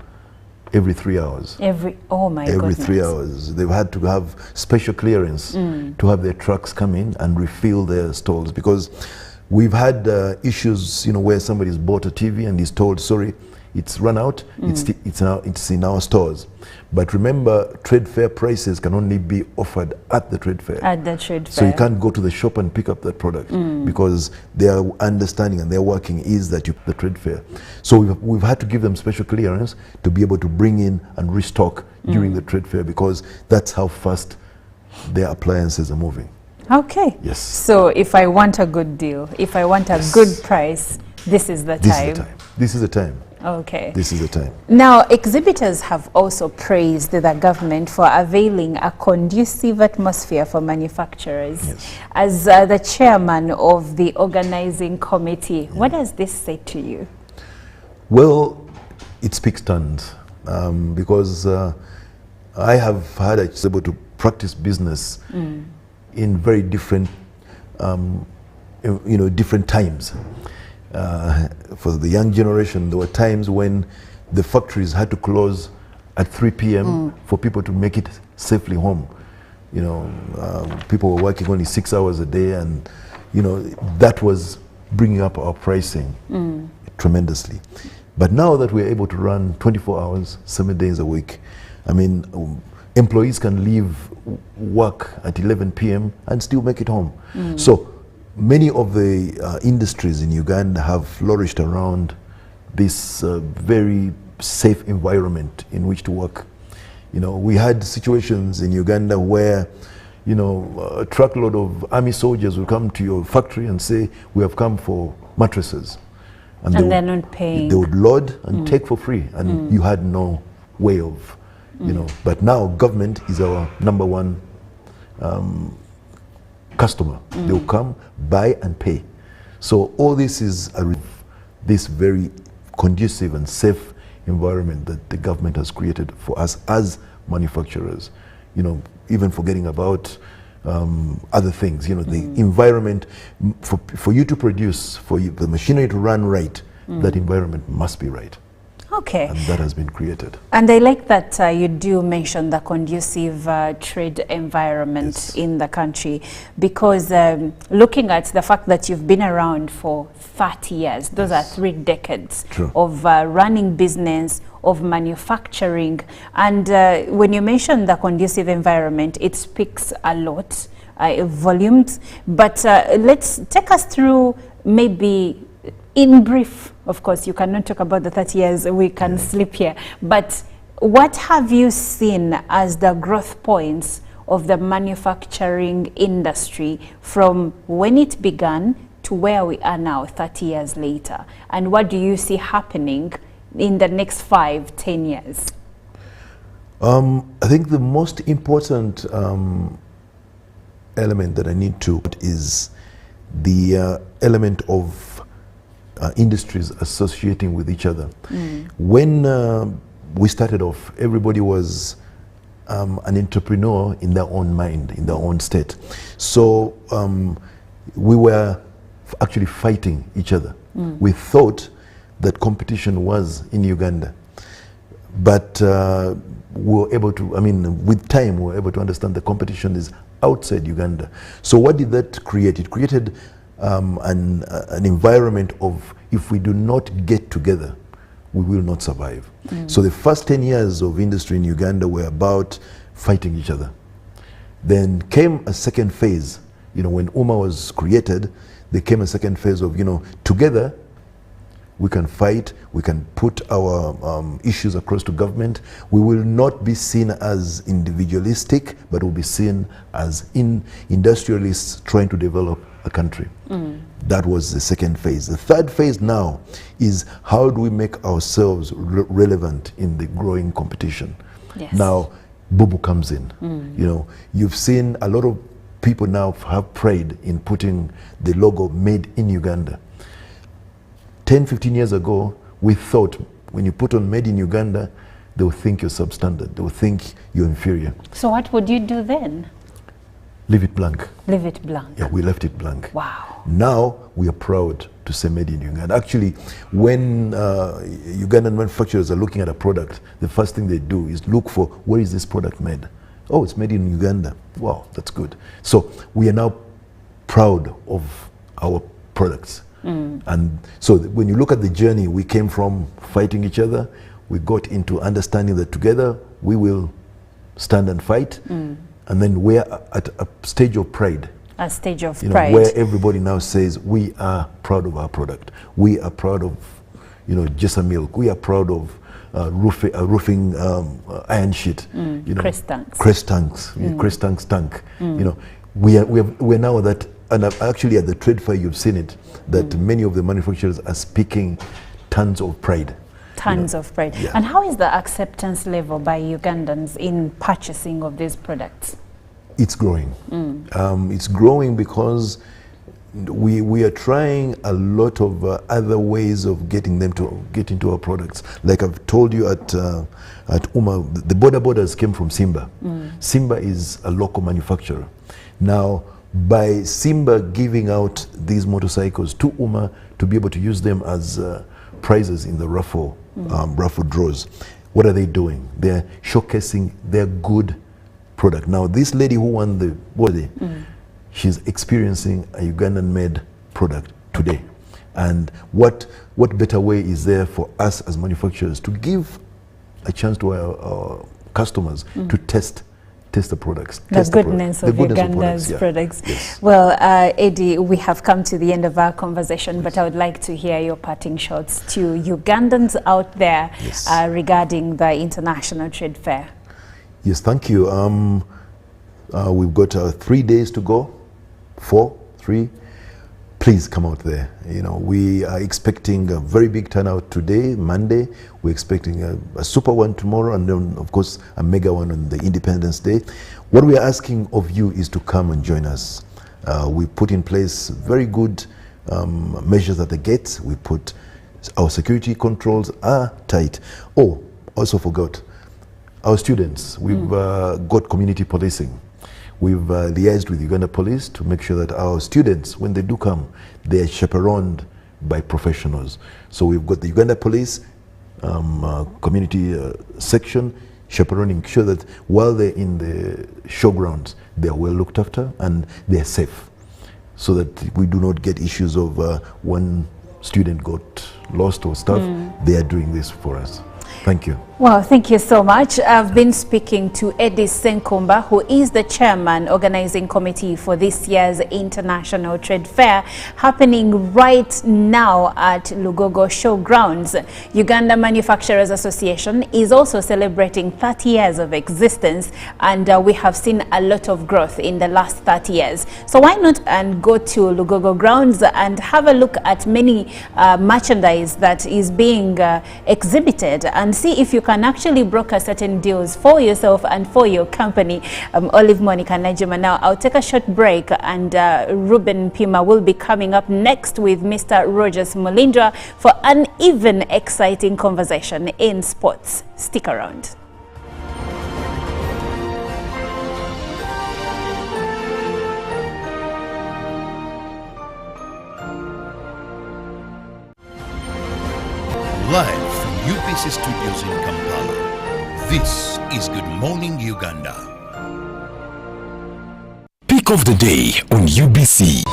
every 3 hours. Oh my goodness. Every 3 hours. They've had to have special clearance to have their trucks come in and refill their stalls, because we've had issues, where somebody's bought a TV and is told, sorry, it's run out, it's in our stores. But remember, trade fair prices can only be offered at the trade fair. At the trade fair. So you can't go to the shop and pick up that product, because their understanding and their working is that you the trade fair. So we've had to give them special clearance to be able to bring in and restock during the trade fair, because that's how fast their appliances are moving. Okay. Yes. So if I want a good deal, if I want a good price, this is the time. This is the time. Okay. This is the time. Now, exhibitors have also praised the government for availing a conducive atmosphere for manufacturers. Yes. As the chairman of the organizing committee, what does this say to you? Well, it speaks tons, because I have had able to practice business in very different, different times. For the young generation, there were times when the factories had to close at 3 p.m. for people to make it safely home. People were working only 6 hours a day, and that was bringing up our pricing tremendously. But now that we're able to run 24 hours, 7 days a week, I mean, employees can leave work at 11 p.m. and still make it home. So many of the industries in Uganda have flourished around this very safe environment in which to work. We had situations in Uganda where, a truckload of army soldiers will come to your factory and say, we have come for mattresses. And they're not paying. They would load and take for free, and you had no way of, But now government is our number one customer. They'll come, buy and pay. So all this is this very conducive and safe environment that the government has created for us as manufacturers. Even forgetting about other things. The environment for you to produce, for the machinery to run right, that environment must be right. Okay. And that has been created. And I like that you do mention the conducive trade environment Yes. in the country, because looking at the fact that you've been around for 30 years, those are 3 decades True. of running business, of manufacturing. And when you mention the conducive environment, it speaks a lot, volumes. But let's take us through, maybe in brief. Of course, you cannot talk about the 30 years, we can sleep here. But what have you seen as the growth points of the manufacturing industry from when it began to where we are now 30 years later? And what do you see happening in the next 5-10 years? I think the most important element that I need to put is the element of industries associating with each other. When we started off, everybody was an entrepreneur in their own mind, in their own state. So we were actually fighting each other. We thought that competition was in Uganda. But we were able to, with time, we were able to understand the competition is outside Uganda. So what did that create? It created an environment of, if we do not get together, we will not survive. So the first 10 years of industry in Uganda were about fighting each other. Then came a second phase. When UMA was created, there came a second phase of, together we can fight, we can put our issues across to government. We will not be seen as individualistic, but will be seen as industrialists trying to develop a country. That was the second phase. The third phase now is, how do we make ourselves relevant in the growing competition? Yes. Now, Bubu comes in. You've seen a lot of people now have pride in putting the logo made in Uganda. 10-15 years ago, we thought when you put on made in Uganda, they will think you're substandard, they will think you're inferior. So what would you do then? Leave it blank. Leave it blank. Yeah, we left it blank. Wow. Now we are proud to say made in Uganda. Actually, when Ugandan manufacturers are looking at a product, the first thing they do is look for, where is this product made? Oh, it's made in Uganda. Wow, that's good. So we are now proud of our products. And so when you look at the journey, we came from fighting each other, we got into understanding that together we will stand and fight, and then we're at a stage of pride. A stage of pride. Where everybody now says, we are proud of our product. We are proud of, Jessa Milk. We are proud of roofing iron sheet. Crest tanks. Crest tanks. Crest tanks tank. We're now that. And actually at the trade fair, you've seen it, that many of the manufacturers are speaking tons of pride. Tons of pride. Yeah. And how is the acceptance level by Ugandans in purchasing of these products? It's growing. It's growing because we are trying a lot of other ways of getting them to get into our products. Like I've told you at UMA, the borders came from Simba. Simba is a local manufacturer. Now, by Simba giving out these motorcycles to UMA to be able to use them as prizes in the raffle draws, what are they doing? They're showcasing their good product. Now, this lady who won the body, she's experiencing a Ugandan-made product today. And what better way is there for us as manufacturers to give a chance to our customers to test the products. The goodness of Uganda's products. Yes. Well, Eddie, we have come to the end of our conversation, but I would like to hear your parting shots to Ugandans out there regarding the International Trade Fair. Yes, thank you. We've got 3 days to go. 4, 3. Please come out there. We are expecting a very big turnout today, Monday. We're expecting a super one tomorrow, and then, of course, a mega one on the Independence Day. What we are asking of you is to come and join us. We put in place very good measures at the gates. We put our security controls are tight. Oh, also forgot, our students. We've got community policing. We've liaised with Uganda Police to make sure that our students, when they do come, they are chaperoned by professionals. So we've got the Uganda Police community section, chaperoning, sure that while they're in the showgrounds, they're well looked after and they're safe, so that we do not get issues of one student got lost or stuff. They are doing this for us. Thank you. Well, thank you so much. I've been speaking to Eddie Senkumba, who is the chairman organizing committee for this year's International Trade Fair, happening right now at Lugogo Showgrounds. Uganda Manufacturers Association is also celebrating 30 years of existence, and we have seen a lot of growth in the last 30 years. So why not go to Lugogo grounds and have a look at many merchandise that is being exhibited, and see if you can actually broker certain deals for yourself and for your company. Olive Monica Najima. Now I'll take a short break, and Ruben Pima will be coming up next with Mr. Rogers Mulindra for an even exciting conversation in sports. Stick around. Live from UBC Studios in Kampala, this is Good Morning Uganda. Pick of the day on UBC.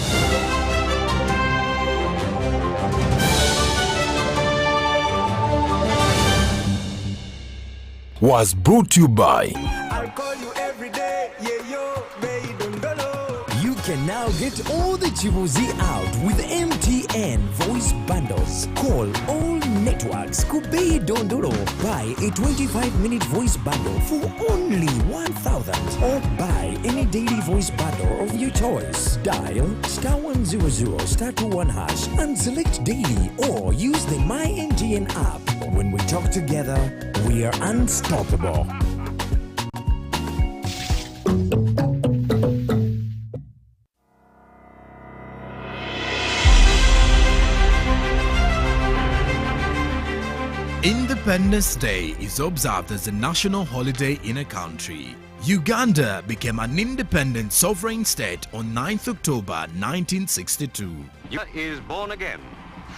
Was brought to you by I'll call you every day, yeah, yo, baby, don't go. You can now get all the Chibuzi out with MTN voice bundles. Call all networks. Kubei Dondoro. Buy a 25-minute voice bundle for only 1,000. Or buy any daily voice bundle of your choice. Dial *100 *21# and select daily, or use the My MTN app. When we talk together, we are unstoppable. Independence Day is observed as a national holiday in a country. Uganda became an independent sovereign state on 9th October 1962. Uganda is born again,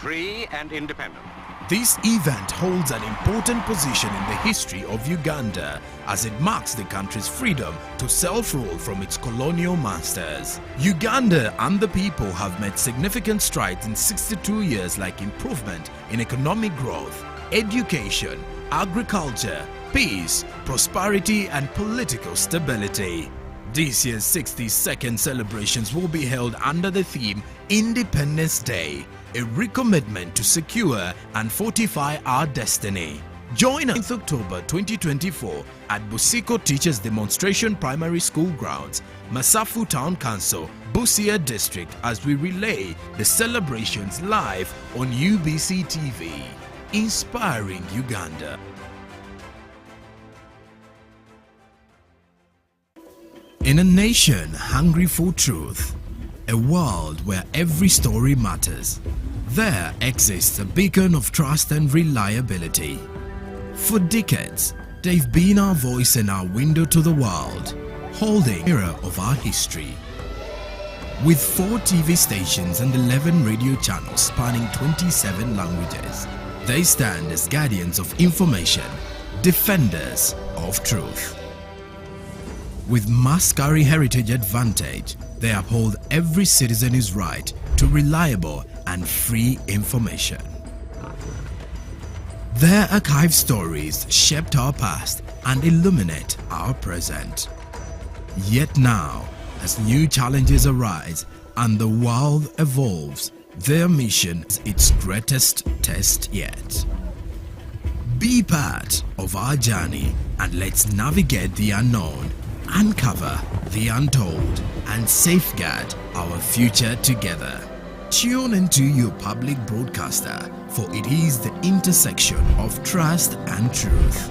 free and independent. This event holds an important position in the history of Uganda, as it marks the country's freedom to self-rule from its colonial masters. Uganda and the people have made significant strides in 62 years, like improvement in economic growth, education, agriculture, peace, prosperity and political stability. This year's 62nd celebrations will be held under the theme Independence Day, a recommitment to secure and fortify our destiny. Join us on October 2024 at Busiko Teachers Demonstration Primary School grounds, Masafu Town Council, Busia District, as we relay the celebrations live on UBC TV. Inspiring Uganda. In a nation hungry for truth, a world where every story matters, there exists a beacon of trust and reliability. For decades, they've been our voice and our window to the world, holding the mirror of our history. With 4 TV stations and 11 radio channels spanning 27 languages, they stand as guardians of information, defenders of truth. With Maskari Heritage Advantage, they uphold every citizen's right to reliable and free information. Their archive stories shaped our past and illuminate our present. Yet now, as new challenges arise and the world evolves, their mission is its greatest test yet. Be part of our journey and let's navigate the unknown, uncover the untold, and safeguard our future together. Tune into your public broadcaster, for it is the intersection of trust and truth.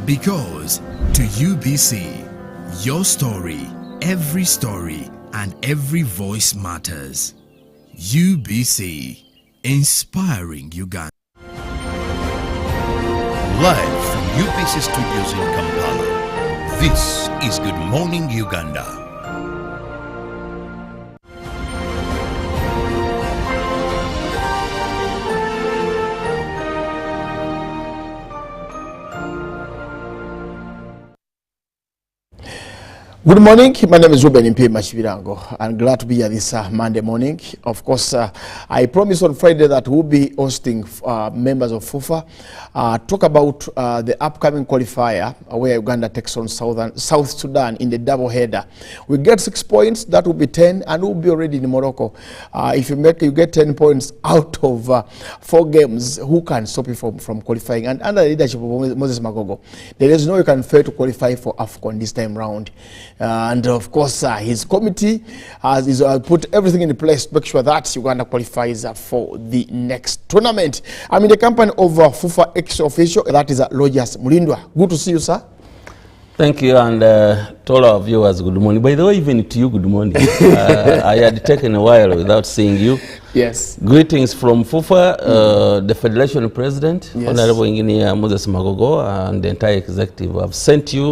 Because to UBC, your story, and every voice matters. UBC, inspiring Uganda. Live from UBC Studios in Kampala, this is Good Morning Uganda. Good morning, my name is Ruben Impe Machivirango. I'm glad to be here this Monday morning. Of course, I promised on Friday that we'll be hosting members of FUFA, talk about the upcoming qualifier where Uganda takes on South Sudan in the double header. We get 6 points, that will be 10, and we'll be already in Morocco. If you get 10 points out of 4 games, who can stop you from qualifying? And under the leadership of Moses Magogo, there is no way you can fail to qualify for AFCON this time round. And of course, his committee has put everything in place to make sure that Uganda qualifies for the next tournament. I'm in the company of FUFA ex-official, that is Rogers Mulindwa. Good to see you, sir. Thank you, and to all our viewers, good morning. By the way, even to you, good morning. I had taken a while without seeing you. Yes. Greetings from FUFA, the Federation President, yes. Honorable Engineer Moses Magogo, and the entire executive. I've sent you